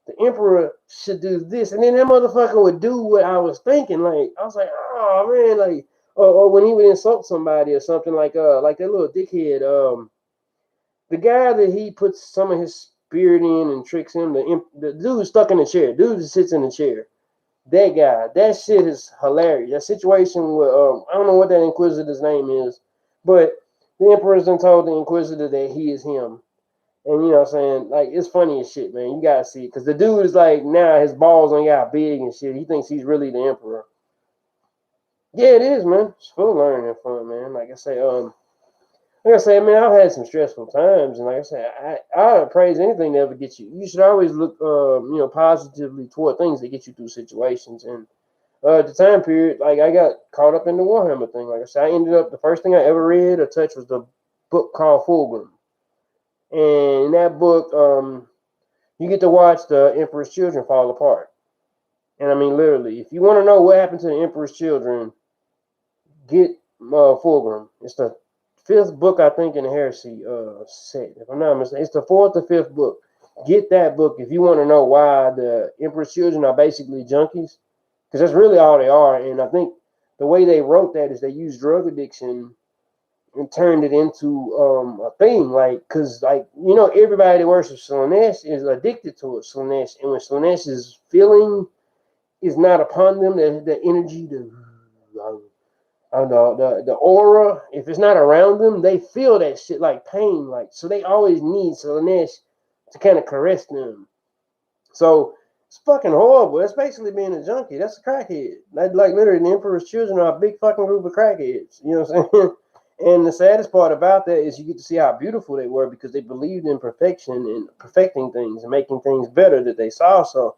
the Emperor should do this. And then that motherfucker would do what I was thinking. Like, I was like, oh, man, like, or when he would insult somebody or something like that little dickhead, the guy that he puts some of his spirit in and tricks him, the dude stuck in the chair, dude that sits in the chair. That guy, that shit is hilarious. That situation with I don't know what that Inquisitor's name is, but the Emperor's done told the Inquisitor that he is him. And you know what I'm saying? Like, it's funny as shit, man. You gotta see it. Because the dude is like, now his balls on got big and shit. He thinks he's really the Emperor. Yeah, it is, man. It's full of learning and fun, man. Like I say, man, I've had some stressful times, and like I say, I praise anything that ever gets you. You should always look, positively toward things that get you through situations. And At the time period, like I got caught up in the Warhammer thing. Like I said, I ended up the first thing I ever read or touched was the book called Fulgrim, and in that book, you get to watch the Emperor's children fall apart. And I mean, literally, if you want to know what happened to the Emperor's children, get Fulgrim. It's the fifth book, I think, in the Heresy set. If I'm not mistaken, it's the fourth or fifth book. Get that book if you want to know why the Emperor's children are basically junkies, because that's really all they are. And I think the way they wrote that is they used drug addiction and turned it into a thing. Like, because, like, you know, everybody that worships Slaanesh is addicted to it, Slaanesh. And when Slaanesh's feeling is not upon them, the energy, the aura, if it's not around them, they feel that shit like pain. Like, so they always need Slaanesh to kind of caress them. So it's fucking horrible. That's basically being a junkie. That's a crackhead. Like literally, the Emperor's children are a big fucking group of crackheads. You know what I'm saying? And the saddest part about that is you get to see how beautiful they were because they believed in perfection and perfecting things and making things better that they saw. So,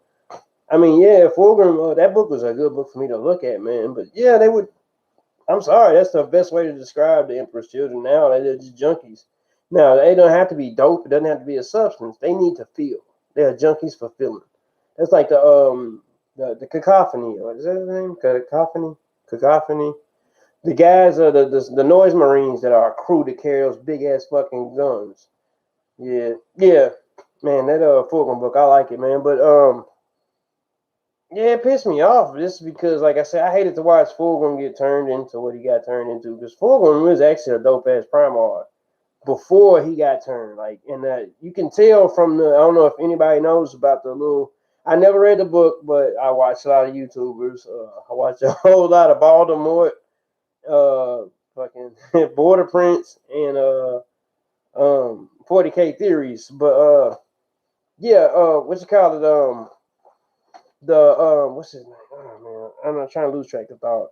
I mean, yeah, Fulgrim, that book was a good book for me to look at, man. But yeah, they would. I'm sorry, that's the best way to describe the Emperor's children now. They're just junkies. Now, they don't have to be dope. It doesn't have to be a substance. They need to feel. They're junkies for feeling. That's like the cacophony. What is that his name? Cacophony. The guys are the noise marines that are a crew that carry those big ass fucking guns. Yeah, yeah, man. That Fulgrim book, I like it, man. But yeah, it pissed me off just because, like I said, I hated to watch Fulgrim get turned into what he got turned into because Fulgrim was actually a dope ass Primarch before he got turned. Like, and you can tell from the, I don't know if anybody knows about the little, I never read the book, but I watched a lot of YouTubers. I watched a whole lot of Baltimore, fucking Border Prince, and 40K Theories. But yeah, what you call it? What's his name? Oh man, I'm not trying to lose track of thought.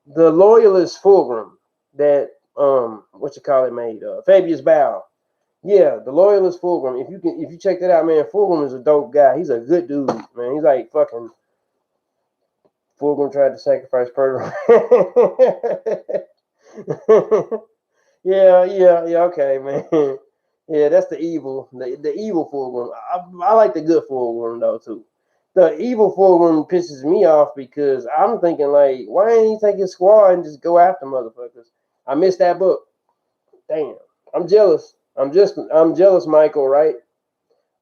The loyalist Fulgrim that what you call it made Fabius Bow. Yeah, the loyalist Fulgrim. If you check that out, man, Fulgrim is a dope guy. He's a good dude, man. He's like fucking Fulgrim tried to sacrifice Pertwee. yeah, okay, man. Yeah, that's the evil, the evil Fulgrim. I like the good Fulgrim though too. The evil Fulgrim pisses me off because I'm thinking like, why ain't he take his squad and just go after motherfuckers? I missed that book. Damn, I'm jealous. I'm jealous, Michael. Right?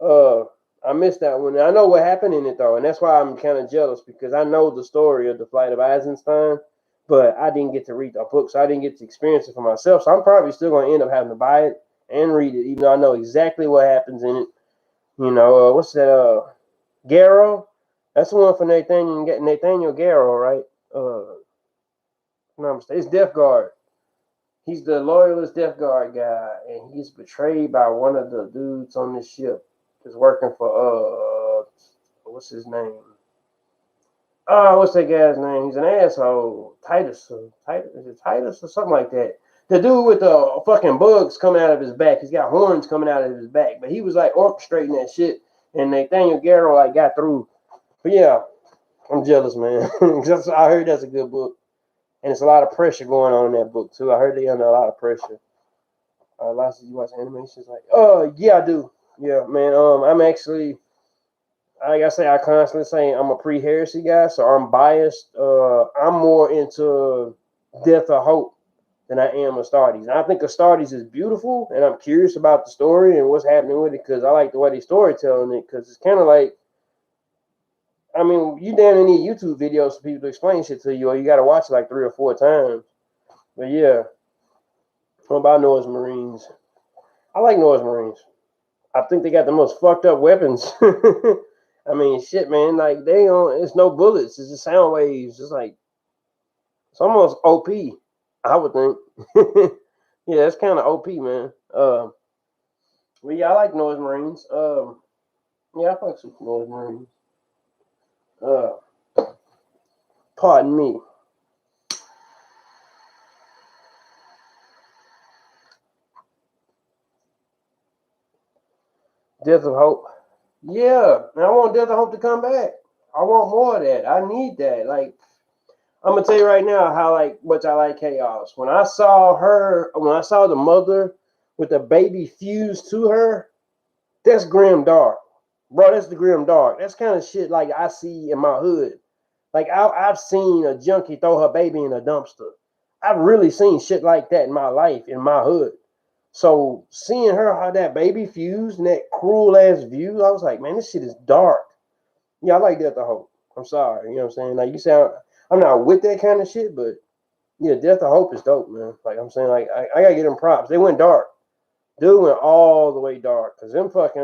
Uh, I missed that one. I know what happened in it though, and that's why I'm kind of jealous because I know the story of the Flight of Eisenstein, but I didn't get to read the book, so I didn't get to experience it for myself. So I'm probably still going to end up having to buy it and read it, even though I know exactly what happens in it. You know, what's that? Garrow. That's the one for Nathaniel Garrow, right? No mistake. It's Death Guard. He's the loyalist Death Guard guy, and he's betrayed by one of the dudes on this ship that's working for what's his name? What's that guy's name? He's an asshole. Titus. Is it Titus or something like that? The dude with the fucking bugs coming out of his back. He's got horns coming out of his back. But he was like orchestrating that shit, and Nathaniel Garrow like got through. But yeah, I'm jealous, man. I heard that's a good book, and it's a lot of pressure going on in that book too. I heard they under a lot of pressure. Lots of you watch animations like, yeah, I do. Yeah, man. I'm actually, like I say, I constantly say I'm a pre-heresy guy, so I'm biased. I'm more into Death of Hope than I am Astartes. And I think Astartes is beautiful, and I'm curious about the story and what's happening with it because I like the way they storytelling it because it's kind of like, I mean, you damn near need YouTube videos for people to explain shit to you, or you got to watch it like 3 or 4 times. But yeah, what about Noise Marines? I like Noise Marines. I think they got the most fucked up weapons. I mean, shit, man. Like it's no bullets. It's just sound waves. It's like it's almost OP. I would think. Yeah, it's kind of OP, man. But yeah, I like Noise Marines. Yeah, I like some Noise Marines. Pardon me. Death of Hope. Yeah, and I want Death of Hope to come back. I want more of that. I need that. Like, I'm gonna tell you right now how much I like Chaos. When I saw the mother with the baby fused to her, that's grim dark, bro. That's the grim dark. That's kind of shit like I see in my hood. Like I've seen a junkie throw her baby in a dumpster. I've really seen shit like that in my life in my hood. So seeing her how that baby fused and that cruel ass view, I was like, man, this shit is dark. Yeah, I like Death of Hope. I'm sorry, you know what I'm saying? Like you sound, I'm not with that kind of shit, but yeah, Death of Hope is dope, man. Like I'm saying, like I gotta get them props. They went dark. Dude went all the way dark. Cause them fucking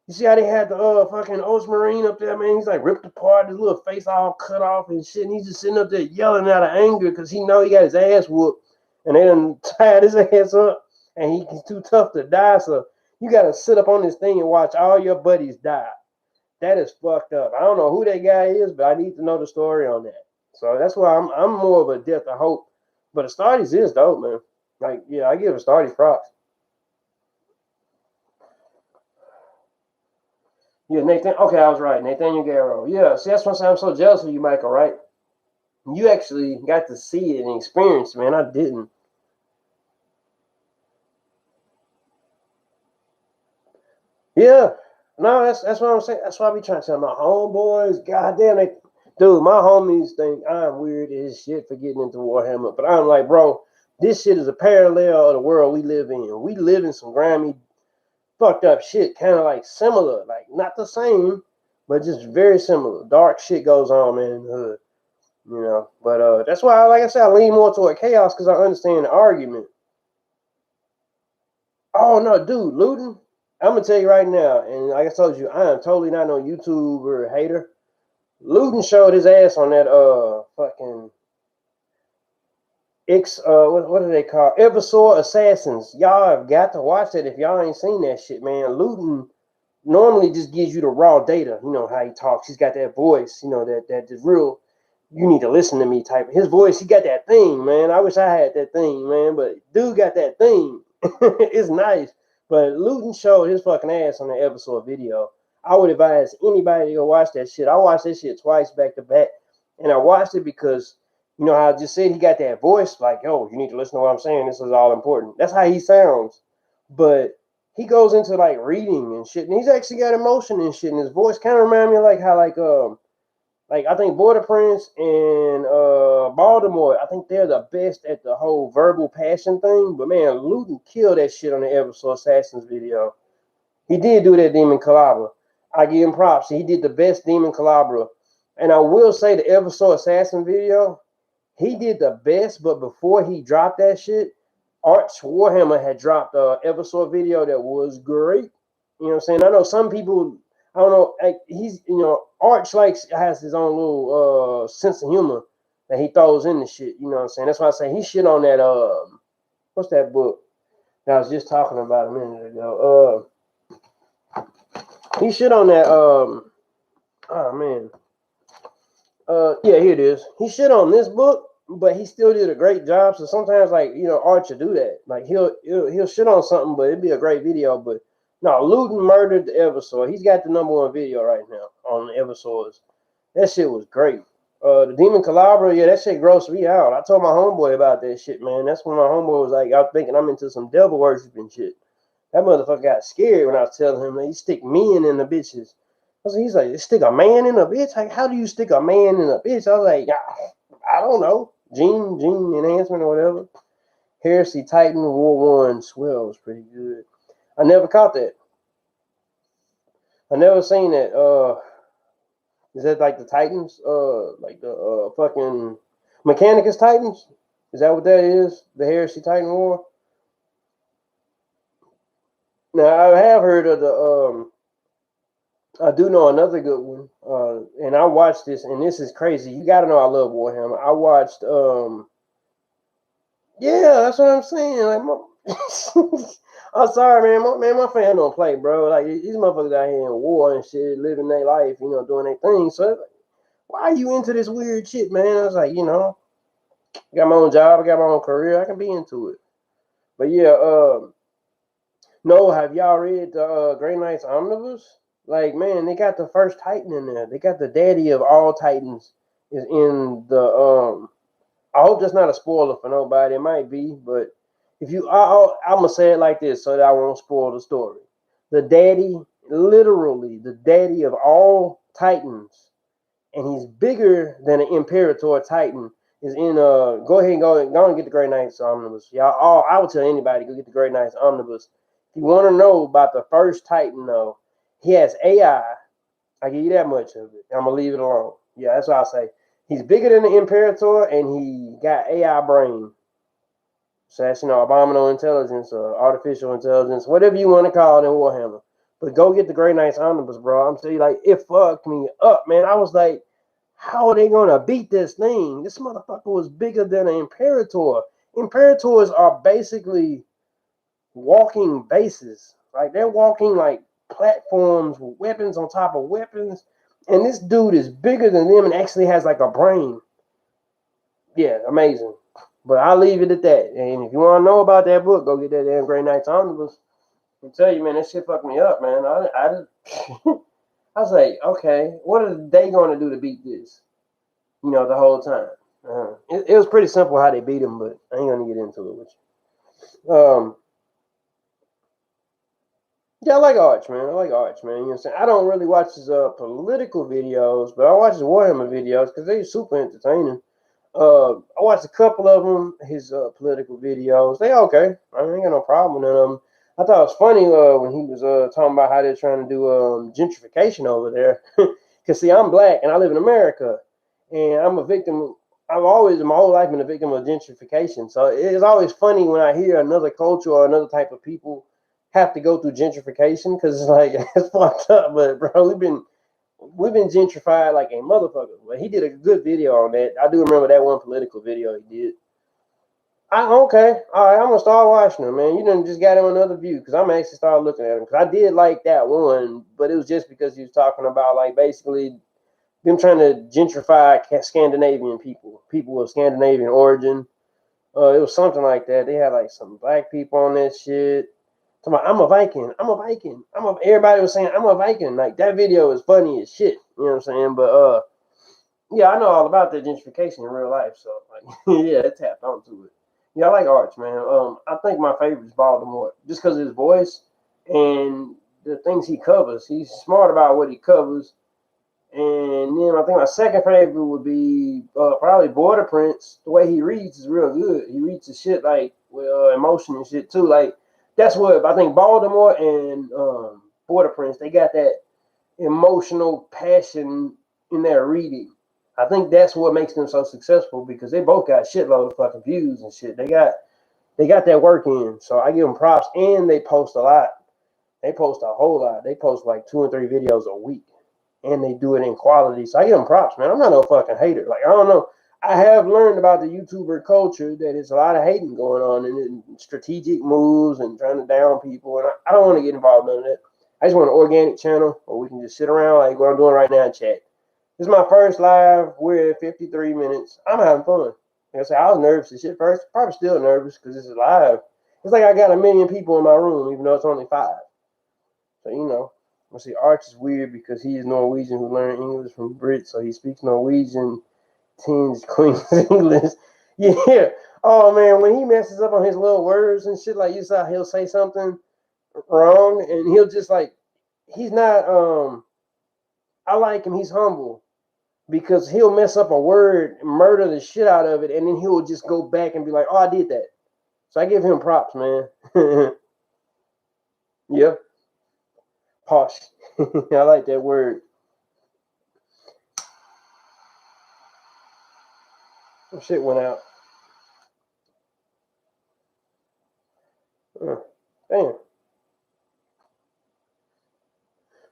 you see how they had the fucking Marine up there, man? He's like ripped apart, his little face all cut off and shit. And he's just sitting up there yelling out of anger because he know he got his ass whooped and they done tied his ass up and he's too tough to die. So you gotta sit up on this thing and watch all your buddies die. That is fucked up. I don't know who that guy is, but I need to know the story on that. So that's why I'm more of a Death of Hope. But Astartes is dope, man. Like, yeah, I give Astartes props. Yeah, Nathan. Okay, I was right. Nathaniel Garrow. Yeah, see, that's what I'm saying. I'm so jealous of you, Michael, right? You actually got to see it and experience, man. I didn't. Yeah. No, that's what I'm saying. That's why I be trying to tell my homeboys. Goddamn, dude, my homies think I'm weird as shit for getting into Warhammer. But I'm like, bro, this shit is a parallel of the world we live in. We live in some grimy, fucked up shit, kind of like similar. Like, not the same, but just very similar. Dark shit goes on, man, in the hood. You know, but that's why, like I said, I lean more toward chaos because I understand the argument. Oh no, dude, looting. I'm gonna tell you right now, and like I told you, I am totally not no YouTuber hater. Looting showed his ass on that fucking what do they call Eversor Assassins. Y'all have got to watch that if y'all ain't seen that shit, man. Looting normally just gives you the raw data. You know how he talks. He's got that voice. You know that real. You need to listen to me type. His voice, he got that thing, man. I wish I had that thing, man. But dude got that thing. It's nice. But Luton showed his fucking ass on the episode video. I would advise anybody to go watch that shit. I watched that shit twice back to back. And I watched it because, you know how I just said he got that voice, like, yo, you need to listen to what I'm saying. This is all important. That's how he sounds. But he goes into like reading and shit, and he's actually got emotion and shit. And his voice kind of remind me of like how like I think Border Prince and Baltimore, I think they're the best at the whole verbal passion thing. But man, Luton killed that shit on the Eversor Assassins video. He did do that Demon Calabra. I give him props. He did the best Demon Calabra. And I will say the Eversor Assassin video, he did the best, but before he dropped that shit, Arch Warhammer had dropped a Eversor video that was great. You know what I'm saying? I know some people, I don't know, like he's, you know, Arch likes has his own little sense of humor that he throws in the shit. You know what I'm saying? That's why I say he shit on that what's that book that I was just talking about a minute ago? He shit on that oh man. Yeah, here it is. He shit on this book, but he still did a great job. So sometimes, like, you know, Arch will do that. Like he'll shit on something, but it'd be a great video. But no, Luton murdered the Eversor. He's got the #1 video right now on the Eversors. That shit was great. The Demon Calabra, yeah, that shit grossed me out. I told my homeboy about that shit, man. That's when my homeboy was like, I'm thinking I'm into some devil worshiping shit. That motherfucker got scared when I was telling him that he stick men in the bitches. He's like, stick a man in a bitch? Like, how do you stick a man in a bitch? I was like, I don't know. Gene enhancement or whatever. Heresy Titan War 1 swell was pretty good. I never caught that. I never seen that. Is that like the Titans? Like the fucking Mechanicus Titans? Is that what that is? The Heresy Titan War? Now I have heard of the I do know another good one, and I watched this, and this is crazy. You got to know I love Warhammer. I watched, yeah, that's what I'm saying. Like, I'm sorry, man. My fan don't play, bro. Like these motherfuckers out here in war and shit, living their life, you know, doing their thing. So, why are you into this weird shit, man? I was like, you know, I got my own job, I got my own career, I can be into it. But yeah, no, have y'all read the Grey Knights Omnibus? Like, man, they got the first Titan in there. They got the daddy of all Titans is in the I hope that's not a spoiler for nobody. It might be, but if you, I'm gonna say it like this so that I won't spoil the story. The daddy, literally, the daddy of all Titans, and he's bigger than an Imperator Titan. Is in Go ahead and go and get the Great Knights Omnibus. Y'all, I would tell anybody go get the Great Knights Omnibus. If you want to know about the first Titan, though, he has AI. I give you that much of it. I'm gonna leave it alone. Yeah, that's what I say. He's bigger than the Imperator, and he got AI brain. So that's abominable intelligence or artificial intelligence, whatever you want to call it in Warhammer. But go get the Grey Knights Omnibus, bro. I'm telling you, like, it fucked me up, man. I was like, how are they gonna beat this thing? This motherfucker was bigger than an Imperator. Imperators are basically walking bases. Like they're walking like platforms with weapons on top of weapons. And this dude is bigger than them and actually has like a brain. Yeah, amazing. But I'll leave it at that. And if you want to know about that book, go get that damn Grey Knights Omnibus. I tell you, man, that shit fucked me up, man. I I was like, okay, what are they going to do to beat this? The whole time. It was pretty simple how they beat him, but I ain't going to get into it with you. Yeah, I like Arch, man. I like Arch, man. You know what I'm saying? I don't really watch his political videos, but I watch his Warhammer videos because they're super entertaining. I watched a couple of them, his political videos. They okay. I ain't got no problem with them. I thought it was funny when he was talking about how they're trying to do gentrification over there. Because, see, I'm black and I live in America. And I'm a victim. I've always, my whole life, been a victim of gentrification. So it's always funny when I hear another culture or another type of people have to go through gentrification because it's like, it's fucked up. But, bro, we've been gentrified like a motherfucker. But he did a good video on that. I do remember that one political video he did. Okay, all right, I'm gonna start watching them, man. You done just got him another view because I'm actually start looking at him because I did like that one, but it was just because he was talking about like basically them trying to gentrify Scandinavian people of Scandinavian origin. It was something like that. They had like some black people on that shit. I'm a Viking. I'm a Viking. Everybody was saying I'm a Viking. Like that video is funny as shit. You know what I'm saying? But yeah, I know all about that gentrification in real life. So like, yeah, it tapped onto it. Yeah, I like Arch, man. I think my favorite is Baltimore just because of his voice and the things he covers. He's smart about what he covers. And then I think my second favorite would be probably Border Prince. The way he reads is real good. He reads the shit like with emotion and shit too. Like that's what I think. Baltimore and Border Prince, they got that emotional passion in their reading. I think that's what makes them so successful because they both got shitload of fucking views and shit. They got that work in. So I give them props, and they post a lot. They post a whole lot. They post like 2 and 3 videos a week, and they do it in quality. So I give them props, man. I'm not no fucking hater. Like I don't know. I have learned about the YouTuber culture that there's a lot of hating going on and strategic moves and trying to down people. And I don't want to get involved in that. I just want an organic channel where we can just sit around like what I'm doing right now and chat. This is my first live. We're at 53 minutes. I'm having fun. Like I said, I was nervous as shit first. Probably still nervous because this is live. It's like I got a million people in my room, even though it's only 5. So, I see Arch is weird because he is Norwegian who learned English from Brits, so he speaks Norwegian, tinged Queen's English. Yeah. Oh man, when he messes up on his little words and shit, like you saw, he'll say something wrong and he'll just like he's not I like him, he's humble because he'll mess up a word, murder the shit out of it, and then he'll just go back and be like, oh, I did that. So I give him props, man. Yep. Posh. I like that word. Some shit went out. Damn.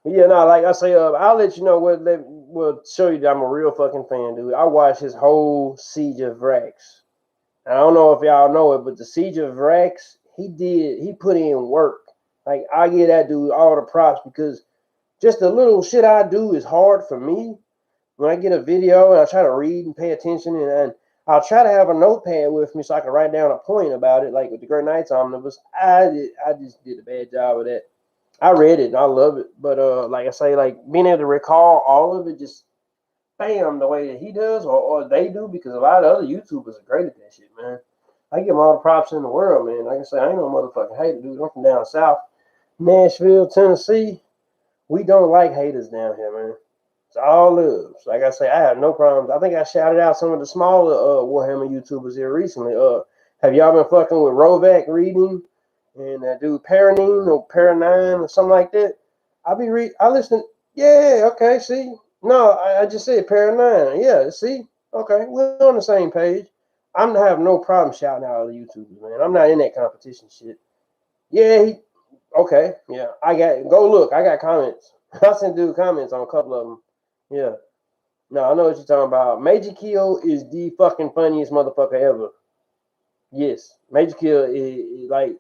But yeah, no, like I say, I'll let you know will show you that I'm a real fucking fan, dude. I watched his whole Siege of Vrax. I don't know if y'all know it, but the Siege of Vrax, he put in work. Like I give that dude all the props because just the little shit I do is hard for me. When I get a video and I try to read and pay attention, and I'll try to have a notepad with me so I can write down a point about it, like with the Great Knights Omnibus. I just did a bad job of that. I read it and I love it. But like I say, like being able to recall all of it, just bam, the way that he does or they do, because a lot of other YouTubers are great at that shit, man. I give them all the props in the world, man. Like I say, I ain't no motherfucking hater, dude. I'm from down south, Nashville, Tennessee. We don't like haters down here, man. It's all love. So like I say, I have no problems. I think I shouted out some of the smaller Warhammer YouTubers here recently. Have y'all been fucking with Rovac reading and that dude Paranine or Paranine or something like that? I listen. Yeah, okay. See, no, I just said Paranine. Yeah, see, okay, we're on the same page. I'm gonna have no problem shouting out other YouTubers, man. I'm not in that competition shit. Yeah, okay, yeah. Go look. I got comments. I sent dude comments on a couple of them. Yeah. No, I know what you're talking about. Major Kill is the fucking funniest motherfucker ever. Yes, Major Kill is like,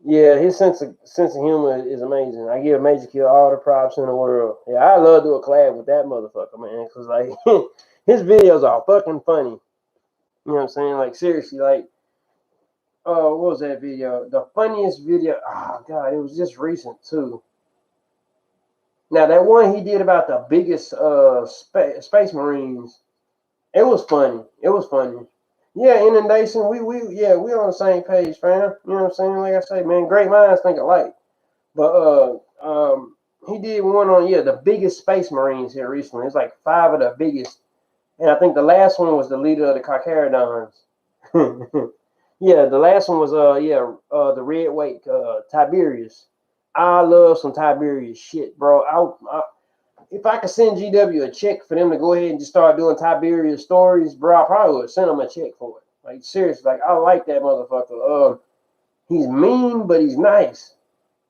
yeah, his sense of humor is amazing. I give Major Kill all the props in the world. Yeah, I love to do a collab with that motherfucker, man, because like his videos are fucking funny. You know what I'm saying? Like seriously, like what was that video? The funniest video. Oh god, it was just recent too. Now that one he did about the biggest space marines, it was funny. It was funny. Yeah, inundation. We on the same page, fam. You know what I'm saying? Like I say, man, great minds think alike. But he did one on the biggest space marines here recently. It's like 5 of the biggest, and I think the last one was the leader of the Carcharodons. Yeah, the last one was the Red Wake, Tiberius. I love some Tiberius shit, bro. If I could send GW a check for them to go ahead and just start doing Tiberius stories, bro, I probably would send them a check for it. Like seriously, like I like that motherfucker. He's mean, but he's nice,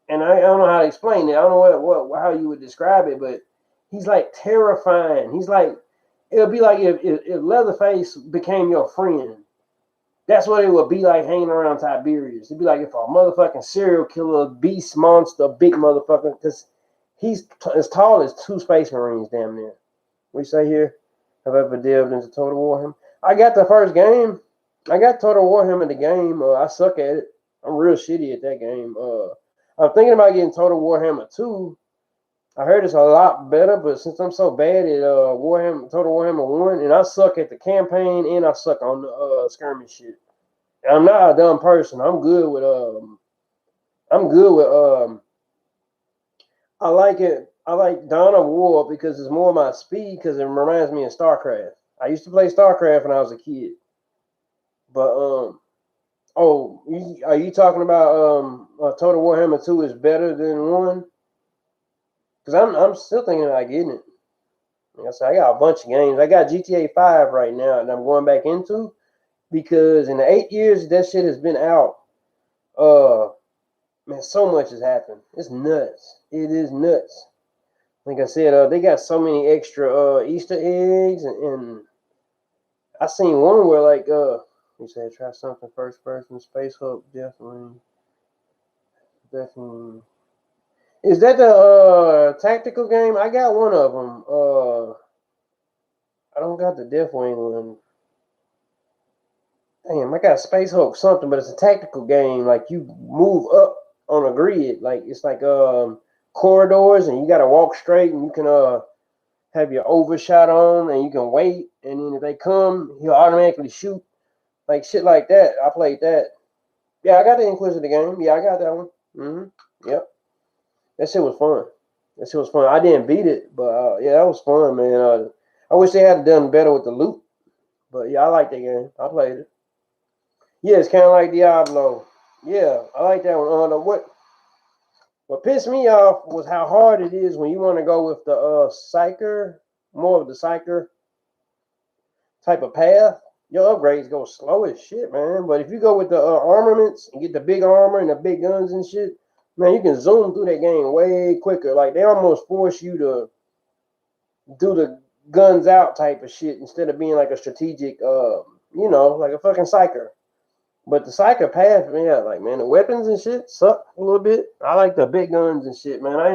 and I don't know how to explain it. I don't know how you would describe it, but he's like terrifying. He's like, it'll be like if Leatherface became your friend. That's what it would be like hanging around Tiberius. It'd be like if a motherfucking serial killer, beast monster, big motherfucker, because he's as tall as 2 Space Marines, damn near. We say here, have I ever delved into Total Warhammer? I got the first game. I got Total Warhammer the game. I suck at it. I'm real shitty at that game. I'm thinking about getting Total Warhammer 2. I heard it's a lot better, but since I'm so bad at Total Warhammer 1, and I suck at the campaign and I suck on the skirmish shit. And I'm not a dumb person. I'm good with I like it. I like Dawn of War because it's more my speed because it reminds me of StarCraft. I used to play StarCraft when I was a kid. But are you talking about Total Warhammer 2 is better than 1? Because I'm still thinking about getting it. Like I said, I got a bunch of games. I got GTA 5 right now and I'm going back into because in the 8 years that shit has been out, man, so much has happened. It's nuts. It is nuts. Like I said, they got so many extra Easter eggs, and I seen one where like you said try something first person Space Hulk, definitely. Is that the tactical game? I got one of them. I don't got the Deathwing one. Damn, I got Space Hulk something, but it's a tactical game. Like you move up on a grid, like it's like corridors, and you got to walk straight, and you can have your overshot on, and you can wait, and then if they come, he'll automatically shoot, like shit like that. I played that. Yeah, I got the Inquisitor game. Yeah, I got that one. Yep, that shit was fun. That shit was fun. I didn't beat it, but yeah, that was fun, man. I wish they had done better with the loot, but yeah, I like that game. I played it. Yeah, it's kind of like Diablo. Yeah, I like that one. What pissed me off was how hard it is when you want to go with the Psyker, more of the Psyker type of path. Your upgrades go slow as shit, man. But if you go with the armaments and get the big armor and the big guns and shit, man, you can zoom through that game way quicker. Like they almost force you to do the guns out type of shit instead of being like a strategic, like a fucking Psyker. But the psychopath, yeah, like man, the weapons and shit suck a little bit. I like the big guns and shit, man. I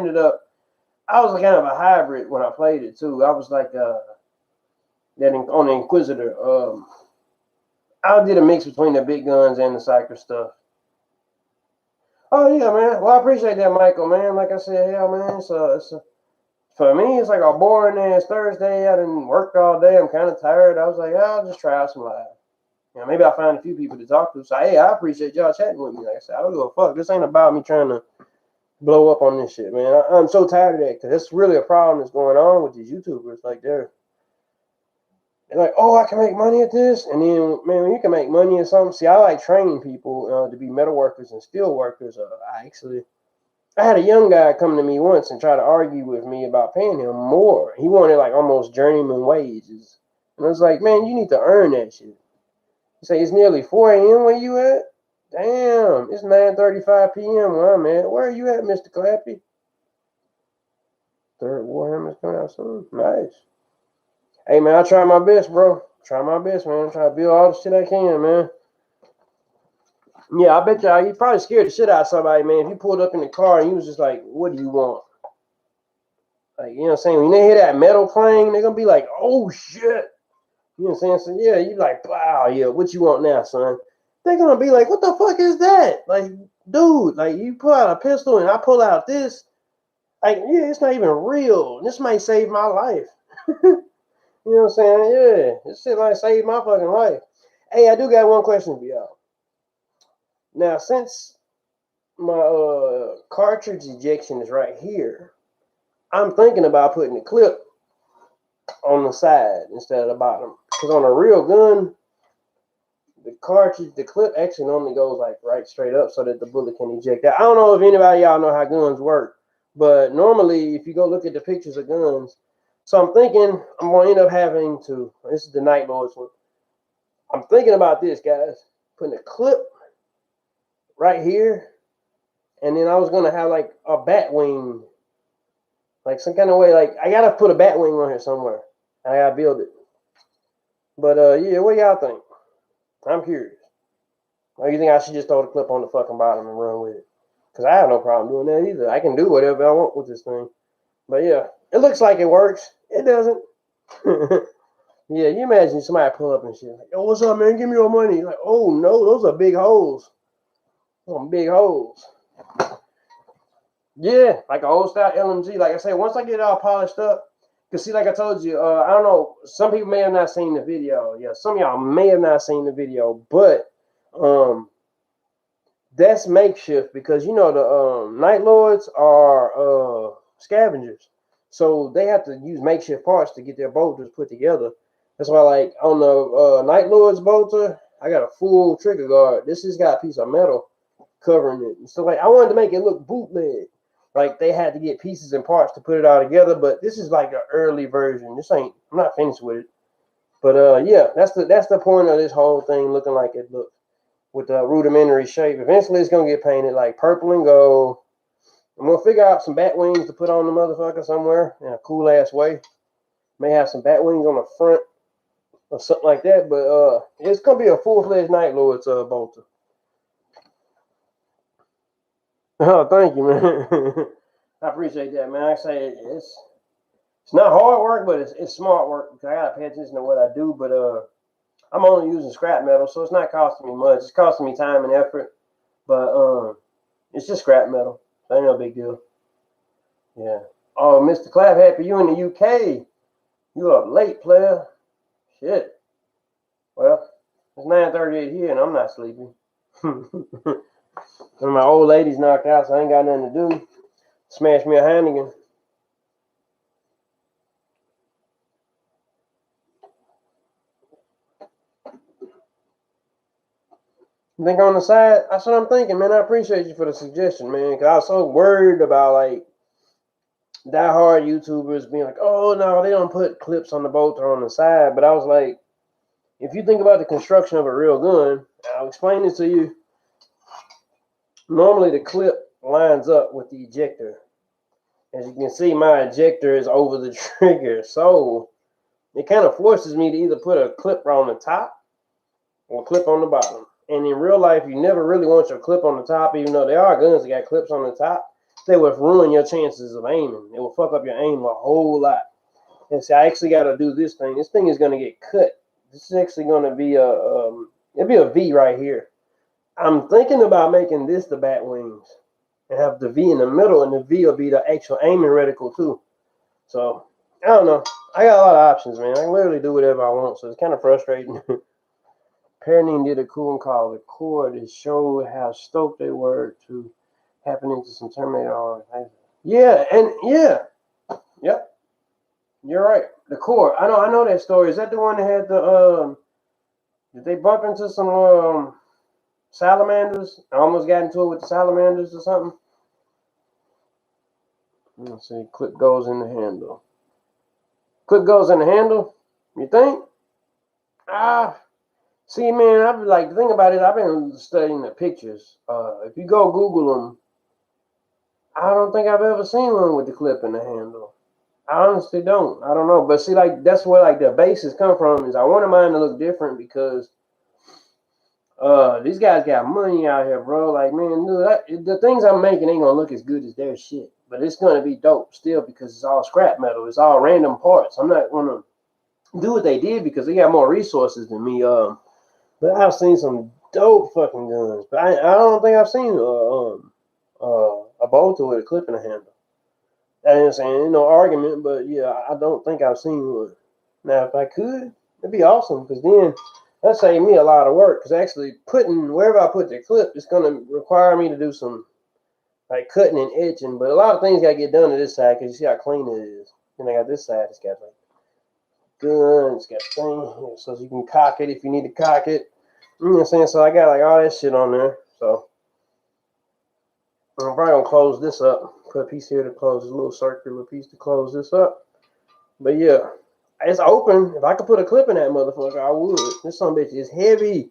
was kind of a hybrid when I played it too. I was like on the Inquisitor. I did a mix between the big guns and the psyker stuff. Oh yeah, man. Well, I appreciate that, Michael, man. Like I said, hell, man. For me, it's like a boring ass Thursday. I didn't work all day. I'm kind of tired. I was like, I'll just try out some live. You know, maybe I'll find a few people to talk to. So, hey, I appreciate y'all chatting with me. Like I said, I don't give a fuck. This ain't about me trying to blow up on this shit, man. I'm so tired of that because it's really a problem that's going on with these YouTubers. Like, they're like, oh, I can make money at this. And then, man, when you can make money at something, see, I like training people to be metal workers and steel workers. I had a young guy come to me once and try to argue with me about paying him more. He wanted like almost journeyman wages. And I was like, man, you need to earn that shit. He said, it's nearly 4 a.m. where you at? Damn, it's 9:35 p.m. where I'm at. Where are you at, Mr. Clappy? Third Warhammer's coming out soon. Nice. Hey, man, I try my best, bro. Try my best, man. Try to build all the shit I can, man. Yeah, I bet y'all, you probably scared the shit out of somebody, man. If you pulled up in the car and you was just like, what do you want? Like, you know what I'm saying? When they hear that metal playing, they're going to be like, oh, shit. You know what I'm saying? So, yeah, you like, wow, yeah, what you want now, son? They're going to be like, what the fuck is that? Like, dude, like, you pull out a pistol and I pull out this. Like, yeah, it's not even real. This might save my life. You know what I'm saying? Yeah, this shit like saved my fucking life. Hey, I do got one question for y'all. Now, since my cartridge ejection is right here, I'm thinking about putting the clip on the side instead of the bottom. Because on a real gun, the clip actually normally goes like right straight up so that the bullet can eject out. I don't know if anybody y'all know how guns work, but normally if you go look at the pictures of guns, so I'm thinking I'm going to end up having to, this is the Night Lords one. I'm thinking about this, guys, putting a clip right here, and then I was going to have like a bat wing, like some kind of way, like I got to put a bat wing on here somewhere. I got to build it. But yeah, what y'all think? I'm curious. Or you think I should just throw the clip on the fucking bottom and run with it? Because I have no problem doing that either. I can do whatever I want with this thing. But yeah, it looks like it works. It doesn't. Yeah, you imagine somebody pull up and shit like, "Oh, what's up, man? Give me your money." Like, oh no, those are big holes. Those are big holes. Yeah, like an old style LMG. Like I said, once I get it all polished up, because see, like I told you, I don't know, some people may have not seen the video. Yeah, some of y'all may have not seen the video, but that's makeshift because you know the Night Lords are scavengers, so they have to use makeshift parts to get their bolters put together. That's why, like on the Night Lords bolter, I got a full trigger guard. This has got a piece of metal covering it. So like I wanted to make it look bootleg. Like they had to get pieces and parts to put it all together, but this is like an early version. I'm not finished with it. But yeah, that's the point of this whole thing looking like it looks with the rudimentary shape. Eventually it's gonna get painted like purple and gold. I'm gonna figure out some bat wings to put on the motherfucker somewhere in a cool ass way. May have some bat wings on the front or something like that, but it's gonna be a full-fledged Night Lords bolter. Oh, thank you, man. I appreciate that, man. I say it's not hard work, but it's smart work because I gotta pay attention to what I do. But I'm only using scrap metal, so it's not costing me much. It's costing me time and effort, but it's just scrap metal. So ain't no big deal. Yeah. Oh, Mr. Clap, happy you in the UK. You up late, player. Shit. Well, it's 9:38 here, and I'm not sleeping. And my old lady's knocked out, so I ain't got nothing to do. Smash me a Heineken. Think on the side, that's what I'm thinking, man. I appreciate you for the suggestion, man. Because I was so worried about like diehard YouTubers being like, "Oh no, they don't put clips on the bolter on the side." But I was like, if you think about the construction of a real gun, I'll explain this to you. Normally, the clip lines up with the ejector. As you can see, my ejector is over the trigger, so it kind of forces me to either put a clip on the top or a clip on the bottom. And in real life, you never really want your clip on the top, even though there are guns that got clips on the top. They would ruin your chances of aiming. It will fuck up your aim a whole lot. And see, I actually got to do this thing. This thing is going to get cut. This is actually going to be it'll be a V right here. I'm thinking about making this the bat wings. and have the V in the middle, and the V will be the actual aiming reticle too. So I don't know. I got a lot of options, man. I can literally do whatever I want, so it's kind of frustrating. Parenting did a cool call. The core to show how stoked they were to happening to some Terminator on. Yeah, and yeah, yep, you're right. The core. I know that story. Is that the one that had the did they bump into some salamanders? I almost got into it with the salamanders or something. Let's see. Clip goes in the handle. Clip goes in the handle. You think? See, man, I've like the thing about it. I've been studying the pictures. If you go Google them, I don't think I've ever seen one with the clip in the handle. I honestly don't. I don't know, but see, like that's where like the bases come from. Is I wanted mine to look different because these guys got money out here, bro. Like, man, dude, the things I'm making ain't gonna look as good as their shit, but it's gonna be dope still because it's all scrap metal. It's all random parts. I'm not gonna do what they did because they got more resources than me. But I've seen some dope fucking guns, but I don't think I've seen a bolter with a clip in the handle. I ain't saying no argument, but yeah, I don't think I've seen one. Now, if I could, it'd be awesome because then that saved me a lot of work. Because actually, putting wherever I put the clip, it's gonna require me to do some like cutting and etching. But a lot of things gotta get done to this side because you see how clean it is. Then I got this side. It's got like guns, got thing, so you can cock it if you need to cock it. You know what I'm saying? So I got like all that shit on there. So I'm probably gonna close this up. Put a piece here to close this little circular piece to close this up. But yeah, it's open. If I could put a clip in that motherfucker, I would. This son bitch is heavy.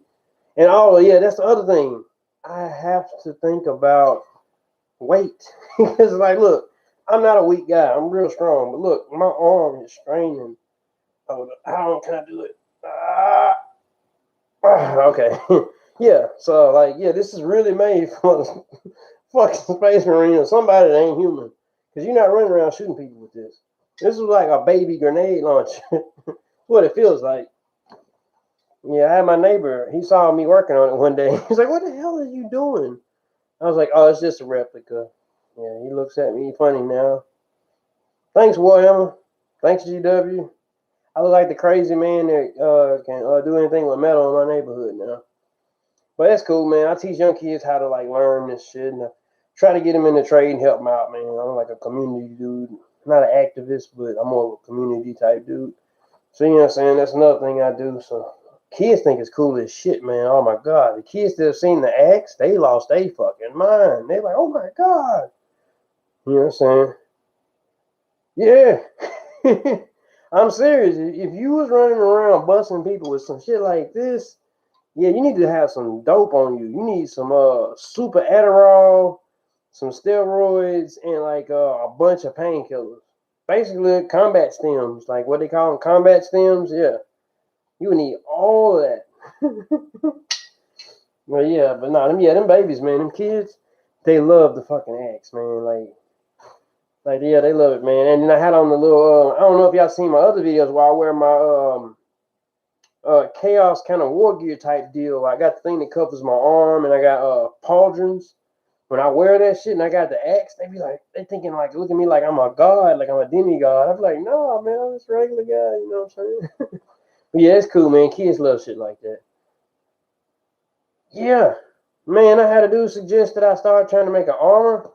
And oh yeah, that's the other thing. I have to think about weight. Because like, look, I'm not a weak guy. I'm real strong. But look, my arm is straining. Oh, how can I do it? Okay. Yeah. So like, yeah, this is really made for fucking Space Marine or somebody that ain't human. Because you're not running around shooting people with this. This is like a baby grenade launcher. What it feels like. Yeah, I had my neighbor. He saw me working on it one day. He's like, "What the hell are you doing?" I was like, "Oh, it's just a replica." Yeah, he looks at me funny now. Thanks, Warhammer. Thanks, GW. I look like the crazy man that can do anything with metal in my neighborhood now. But that's cool, man. I teach young kids how to like learn this shit and try to get them in the trade and help them out, man. I'm like a community dude. I'm not an activist, but I'm more of a community type dude. So you know what I'm saying? That's another thing I do. So kids think it's cool as shit, man. Oh my god. The kids that have seen the axe, they lost their fucking mind. They like, oh my god. You know what I'm saying? Yeah. I'm serious. If you was running around busting people with some shit like this, yeah, you need to have some dope on you. You need some super Adderall, some steroids, and like a bunch of painkillers. Basically, combat stems, like what they call them, combat stems. Yeah, you would need all of that. Well, yeah, but no, them babies, man, them kids, they love the fucking axe, man. Like yeah, they love it, man. And then I had on the little, I don't know if y'all seen my other videos where I wear my chaos kind of war gear type deal. I got the thing that covers my arm, and I got pauldrons. When I wear that shit and I got the axe, they thinking like, look at me like I'm a god, like I'm a demigod. I'm like, no, man, I'm just a regular guy. You know what I'm saying? But yeah, it's cool, man. Kids love shit like that. Yeah, man. I had a dude suggest that I start trying to make an armor.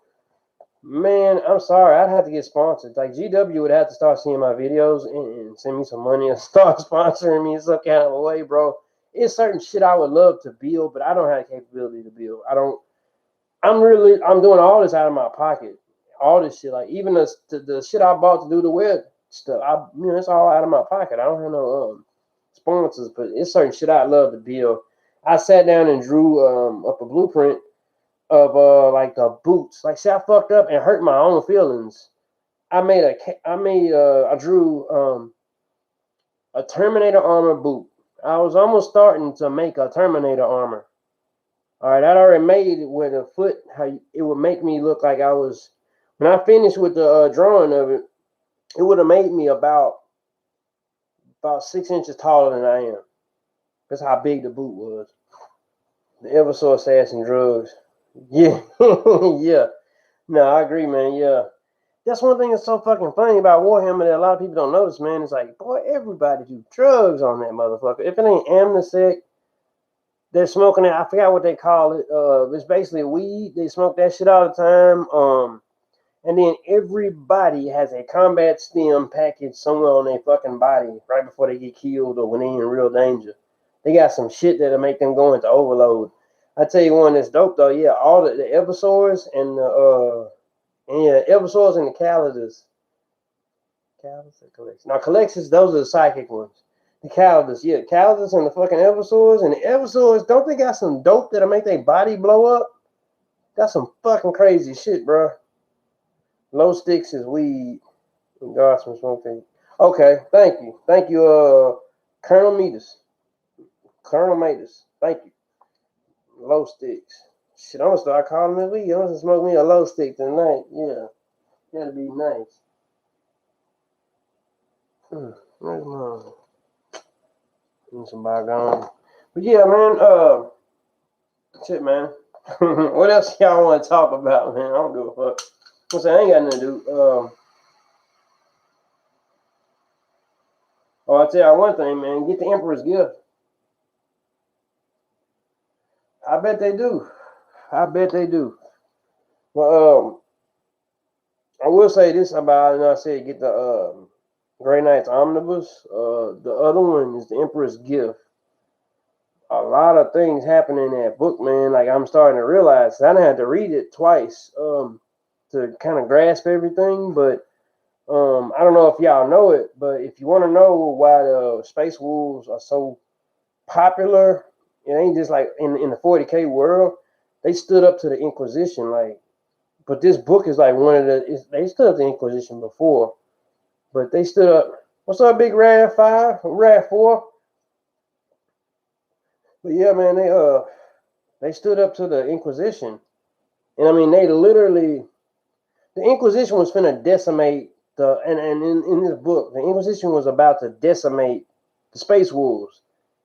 Man, I'm sorry. I'd have to get sponsored. Like GW would have to start seeing my videos and send me some money and start sponsoring me in some kind of a way, bro. It's certain shit I would love to build, but I don't have the capability to build. I'm doing all this out of my pocket. All this shit, like even the shit I bought to do the web stuff, it's all out of my pocket. I don't have no sponsors, but it's certain shit I love to build. I sat down and drew up a blueprint of like the boots. Like, see, I fucked up and hurt my own feelings. I drew a Terminator armor boot. I was almost starting to make a Terminator armor. All right, I'd already made it with a foot. How it would make me look like I was. When I finished with the drawing of it, it would have made me about 6 inches taller than I am. That's how big the boot was. The Everso Assassin drugs. Yeah, yeah. No, I agree, man. Yeah. That's one thing that's so fucking funny about Warhammer that a lot of people don't notice, man. It's like, boy, everybody do drugs on that motherfucker. If it ain't amnestic, they're smoking it. I forgot what they call it. It's basically weed. They smoke that shit all the time. And then everybody has a combat stim package somewhere on their fucking body right before they get killed or when they're in real danger. They got some shit that'll make them go into overload. I tell you one that's dope though. Yeah, all the Eversaws and the Eversaws and the Calidus. Calidus or Collections? Now Collections, those are the psychic ones. The Calidus, yeah, Calidus and the fucking Eversaws and the Eversaws. Don't they got some dope that'll make their body blow up? Got some fucking crazy shit, bro. Low sticks is weed. Guardsman smoking. Okay, thank you, Colonel Metis. Colonel Metis, thank you. Low sticks. Shit, I'm gonna start calling it weed. I'm gonna smoke me a low stick tonight. Yeah, that'd be nice. Where's mine? Some bygone. But yeah, man. Shit, man. What else y'all want to talk about, man? I don't give a fuck. I say I ain't got nothing to do. I'll tell y'all one thing, man. Get the Emperor's Gift. I bet they do. I bet they do. Well, I will say this about, and I said get the Grey Knights Omnibus. The other one is the Emperor's Gift. A lot of things happen in that book, man. Like I'm starting to realize I done had to read it twice to kind of grasp everything. But I don't know if y'all know it, but if you want to know why the Space Wolves are so popular, it ain't just like in the 40K world. They stood up to the Inquisition, like. But this book is like one of they stood up the Inquisition before, but they stood up. What's up, Big Rad 5, Rad 4? But yeah, man, they stood up to the Inquisition, and I mean they literally, the Inquisition was finna decimate and in this book, the Inquisition was about to decimate the Space Wolves,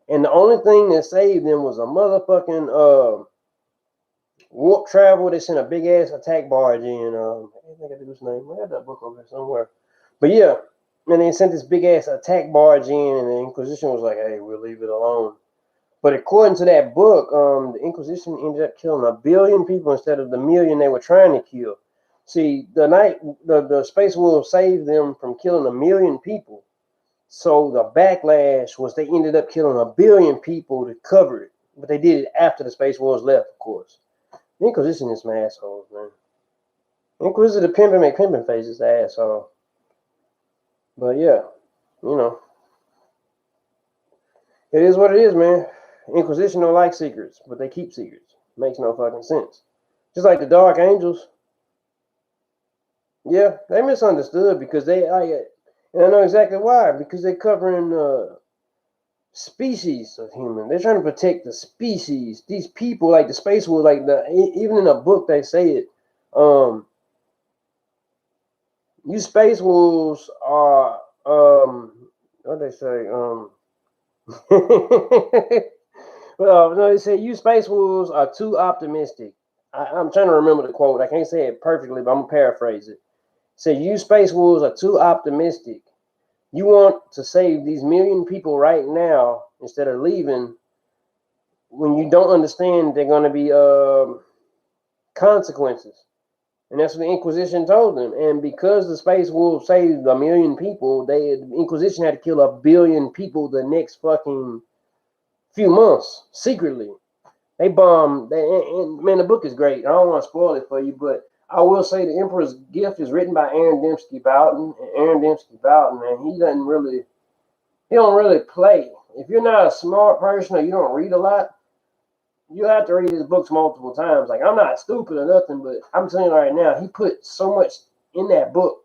and the only thing that saved them was a motherfucking warp travel. They sent a big ass attack barge in. I think I did his name. I got that book over there somewhere. But yeah, and they sent this big ass attack barge in, and the Inquisition was like, "Hey, we'll leave it alone." But according to that book, the Inquisition ended up killing 1 billion people instead of the million they were trying to kill. See, the Space Wolves saved them from killing 1 million people. So the backlash was they ended up killing 1 billion people to cover it. But they did it after the Space Wolves left, of course. The Inquisition is some assholes, man. Inquisitor the pimping make pimping faces, the asshole. But yeah, you know, it is what it is, man. Inquisition don't like secrets, but they keep secrets. Makes no fucking sense. Just like the Dark Angels. Yeah, they misunderstood because and I know exactly why. Because they're covering species of human. They're trying to protect the species. These people, like the Space Wolves, like even in the book they say it. You Space Wolves are what they say well, no, they say you Space Wolves are too optimistic. I'm trying to remember the quote. I can't say it perfectly, but I'm gonna paraphrase it. Say you Space Wolves are too optimistic. You want to save these million people right now instead of leaving when you don't understand they're going to be consequences. And that's what the Inquisition told them. And because the Space Wolves saved 1 million people, the Inquisition had to kill 1 billion people the next fucking few months secretly. They bombed. And man, the book is great. I don't want to spoil it for you, but I will say the Emperor's Gift is written by Aaron Dembski Boughton. And Aaron Dembski Boughton, man, he don't really play. If you're not a smart person or you don't read a lot, you have to read his books multiple times. Like I'm not stupid or nothing, but I'm telling you right now, he put so much in that book.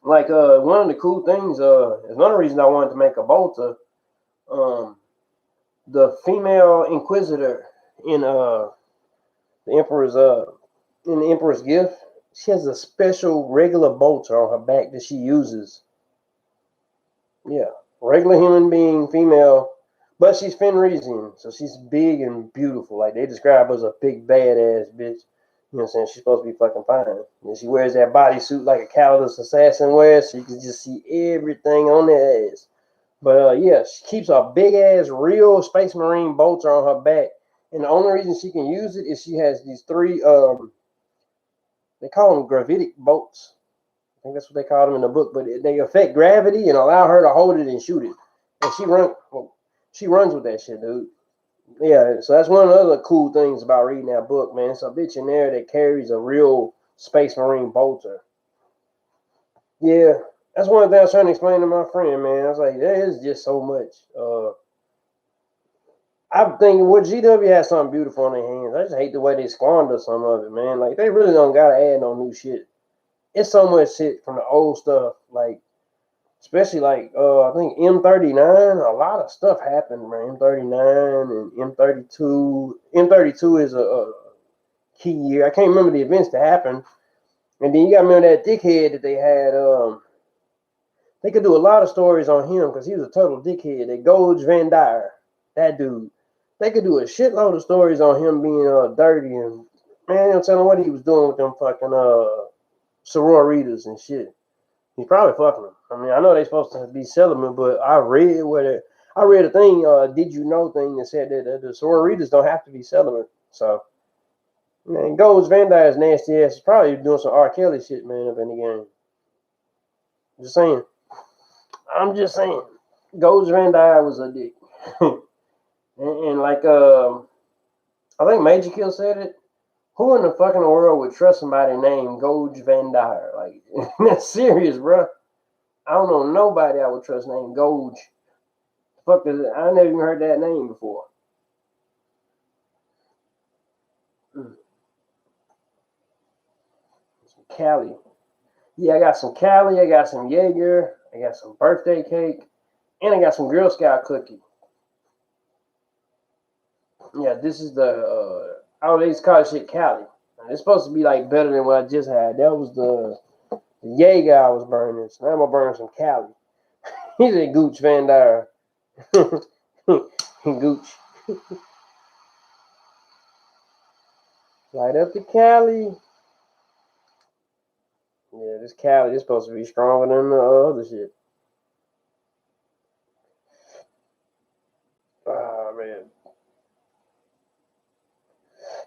Like one of the cool things, another reason I wanted to make a Bolter, the female Inquisitor in the Emperor's Gift, she has a special regular bolter on her back that she uses. Yeah, regular human being, female, but she's Fenrisian, so she's big and beautiful. Like they describe her as a big badass bitch. You know what I'm saying? She's supposed to be fucking fine. And she wears that bodysuit like a Calidus assassin wears, so you can just see everything on that ass. But yeah, she keeps a big ass real Space Marine bolter on her back. And the only reason she can use it is she has these three they call them gravitic bolts. I think that's what they call them in the book, but they affect gravity and allow her to hold it and shoot it. And she runs with that shit, dude. Yeah, so that's one of the other cool things about reading that book, man. It's a bitch in there that carries a real Space Marine bolter. Yeah, that's one thing I was trying to explain to my friend, man. I was like, there is just so much. I'm thinking, what GW has something beautiful on their hands. I just hate the way they squander some of it, man. Like, they really don't gotta add no new shit. It's so much shit from the old stuff, like, especially like I think M39. A lot of stuff happened, man. M39 and M32. M32 is a key year. I can't remember the events that happened. And then you got to remember that dickhead that they had. They could do a lot of stories on him because he was a total dickhead. That Goj Van Dyer, that dude. They could do a shitload of stories on him being dirty and man, I'm telling what he was doing with them fucking sororitas and shit. He's probably fucking them. I mean, I know they're supposed to be celibate, but I read a thing, did you know thing that said that the sororitas don't have to be celibate. So, man, Goj Van Dyer's nasty ass is probably doing some R. Kelly shit, man, up in the game. Just saying. I'm just saying. Goj Van Dyer was a dick. and like, I think Major Kill said it. Who in the fucking world would trust somebody named Goj Van Dyer? Like, that's serious, bro. I don't know nobody I would trust named Goj. Fuck is it? I never even heard that name before. Some Cali. Yeah, I got some Cali. I got some Jaeger. I got some birthday cake. And I got some Girl Scout cookie. Yeah, this is the, they just call shit Cali. It's supposed to be like better than what I just had. That was the Jaeger I was burning. So now I'm going to burn some Cali. He's a Gooch Van Dyer. Gooch. Light up the Cali. Yeah, this Cali is supposed to be stronger than the other shit. Oh, man.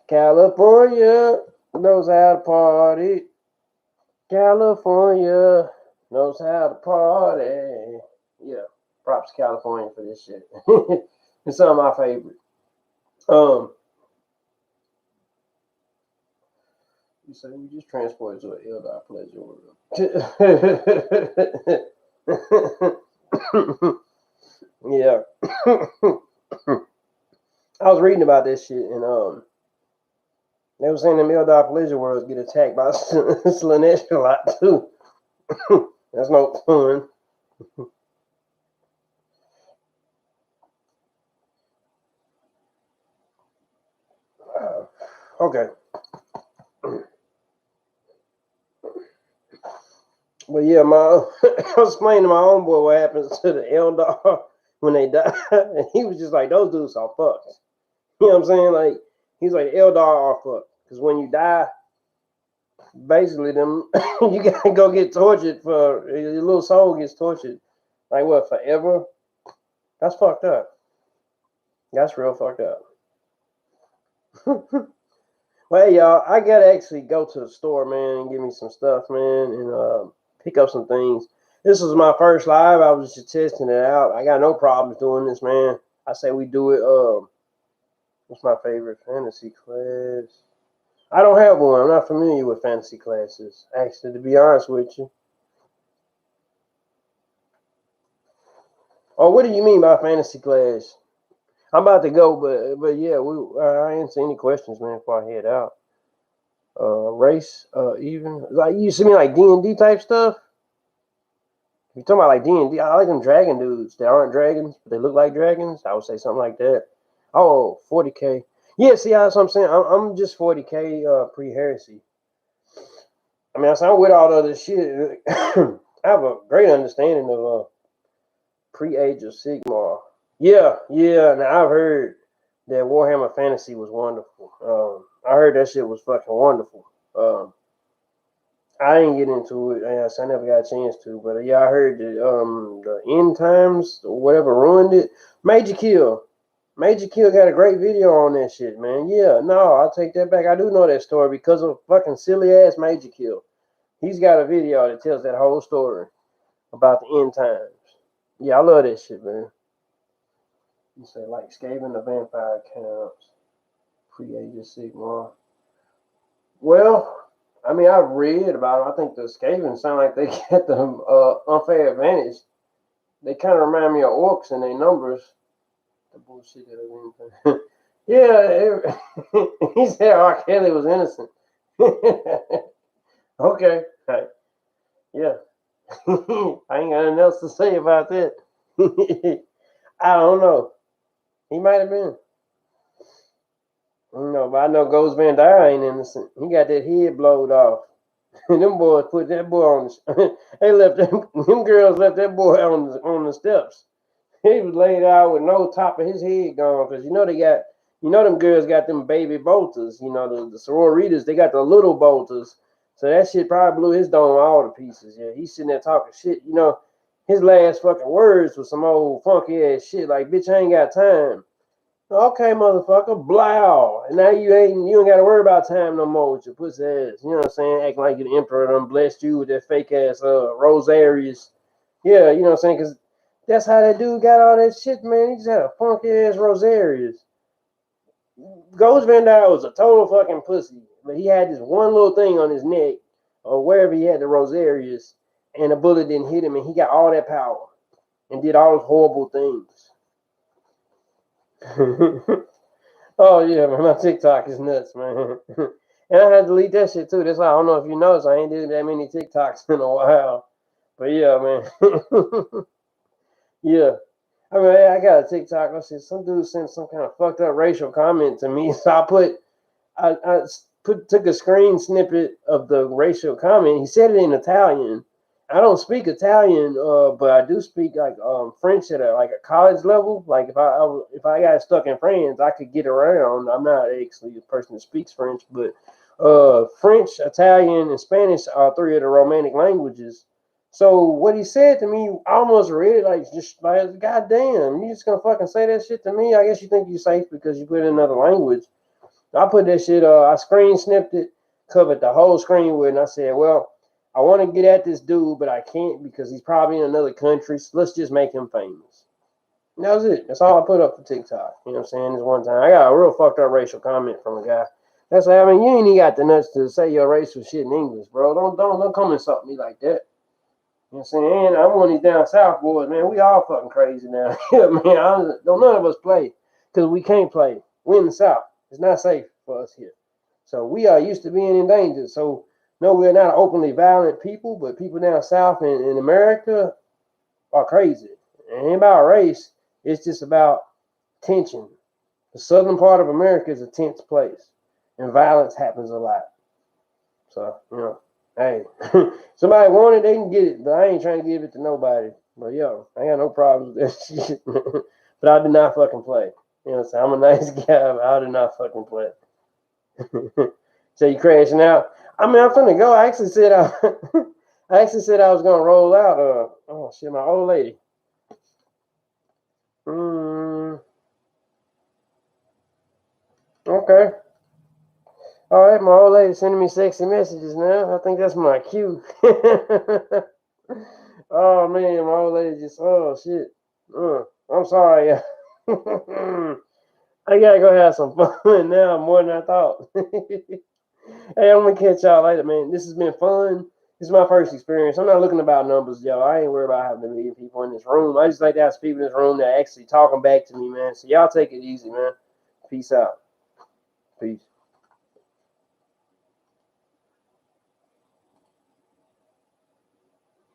California knows how to party. California knows how to party. Yeah, props to California for this shit. It's some of my favorite. You say we just transported to an Eldar pleasure world. Yeah. I was reading about this shit and they were saying the Eldar pleasure worlds get attacked by Slaanesh a lot too. That's no fun. Okay. But yeah, I was explaining to my homeboy what happens to the Eldar when they die, and he was just like, "Those dudes are fucked." You know what I'm saying? Like he's like, "Eldar are fucked," because when you die, basically them you gotta go get tortured for your little soul gets tortured, like what forever? That's fucked up. That's real fucked up. Well, hey, y'all, I gotta actually go to the store, man, and get me some stuff, man, and pick up some things. This was my first live. I was just testing it out. I got no problems doing this, man. I say we do it. What's my favorite fantasy class? I don't have one. I'm not familiar with fantasy classes, actually, to be honest with you. Oh, what do you mean by fantasy class? I'm about to go, but yeah, I answer any questions, man, before I head out. Race, even like you see me like D&D type stuff. You talking about like D&D? I like them dragon dudes that aren't dragons, but they look like dragons. I would say something like that. Oh, 40K. Yeah, see, that's what I'm saying. I'm just 40K pre-heresy. I mean, I'm with all the other shit. I have a great understanding of pre-Age of Sigmar. Yeah. Now I've heard that Warhammer Fantasy was wonderful. I heard that shit was fucking wonderful. I didn't get into it. Yes, I never got a chance to, but yeah, I heard that the end times or whatever ruined it. Major Kill. Major Kill got a great video on that shit, man. Yeah, no, I'll take that back. I do know that story because of fucking silly ass Major Kill. He's got a video that tells that whole story about the end times. Yeah, I love that shit, man. You say like Skaven the Vampire counts. Pre-Age of Sigmar. Well, I mean, I've read about them. I think the Skaven sound like they get the unfair advantage. They kind of remind me of orcs in their numbers. The bullshit that yeah, he said R. Kelly was innocent. Okay, right. Yeah. I ain't got nothing else to say about that. I don't know. He might have been. No, but I know Ghost Van Dyne ain't innocent. He got that head blowed off. Them boys put that boy on. They left them girls left that boy on the steps. He was laid out with no top of his head gone because them girls got them baby bolters. The sororitas, they got the little bolters. So that shit probably blew his dome all to pieces. Yeah, he's sitting there talking shit. His last fucking words was some old funky ass shit like, "Bitch, I ain't got time." Okay, motherfucker, blow. And now you ain't got to worry about time no more with your pussy ass. You know what I'm saying? Acting like you're the emperor done blessed you with that fake ass Rosarius. Yeah, you know what I'm saying? Because that's how that dude got all that shit, man. He just had a funky ass Rosarius. Ghost Van Dyne was a total fucking pussy. But he had this one little thing on his neck or wherever he had the Rosarius, and the bullet didn't hit him, and he got all that power and did all those horrible things. Oh yeah, man, my TikTok is nuts, man. And I had to delete that shit too. That's why I don't know if you noticed I ain't did that many TikToks in a while. But yeah, man. Yeah. I mean, I got a TikTok. I said some dude sent some kind of fucked up racial comment to me. So I took a screen snippet of the racial comment. He said it in Italian. I don't speak Italian, but I do speak like French at a college level. Like if I got stuck in France, I could get around. I'm not actually a person that speaks French, but French, Italian, and Spanish are three of the Romanic languages. So what he said to me, I almost read it like just like, goddamn, you just gonna fucking say that shit to me? I guess you think you're safe because you put it in another language. I put that shit. I screen snipped it, covered the whole screen with it, and I said, well, I want to get at this dude, but I can't because he's probably in another country. So let's just make him famous. And that was it. That's all I put up for TikTok. You know what I'm saying? This one time, I got a real fucked up racial comment from a guy. That's like, I mean, you ain't even got the nuts to say your racial shit in English, bro. Don't come insult me like that. You know what I'm saying? And I'm one of these down south boys, man. We all fucking crazy now. Yeah, man. Don't none of us play because we can't play. We're in the south. It's not safe for us here. So we are used to being in danger. So no, we're not openly violent people, but people down south in America are crazy. It ain't about race. It's just about tension. The southern part of America is a tense place, and violence happens a lot. So, hey, somebody want it, they can get it, but I ain't trying to give it to nobody. But yo, I got no problems with that shit. But I do not fucking play. You know what I'm saying? I'm a nice guy, but I do not fucking play. So you crashing out? I mean, I'm finna go. I actually said I was gonna roll out. Oh shit, my old lady. Okay. All right, my old lady sending me sexy messages now. I think that's my cue. Oh man, my old lady shit. I'm sorry. I gotta go have some fun now more than I thought. Hey, I'm gonna catch y'all later, man. This has been fun. This is my first experience. I'm not looking about numbers, y'all. I ain't worried about having to meet people in this room. I just like to have people in this room that actually talking back to me, man. So y'all take it easy, man. Peace out. Peace.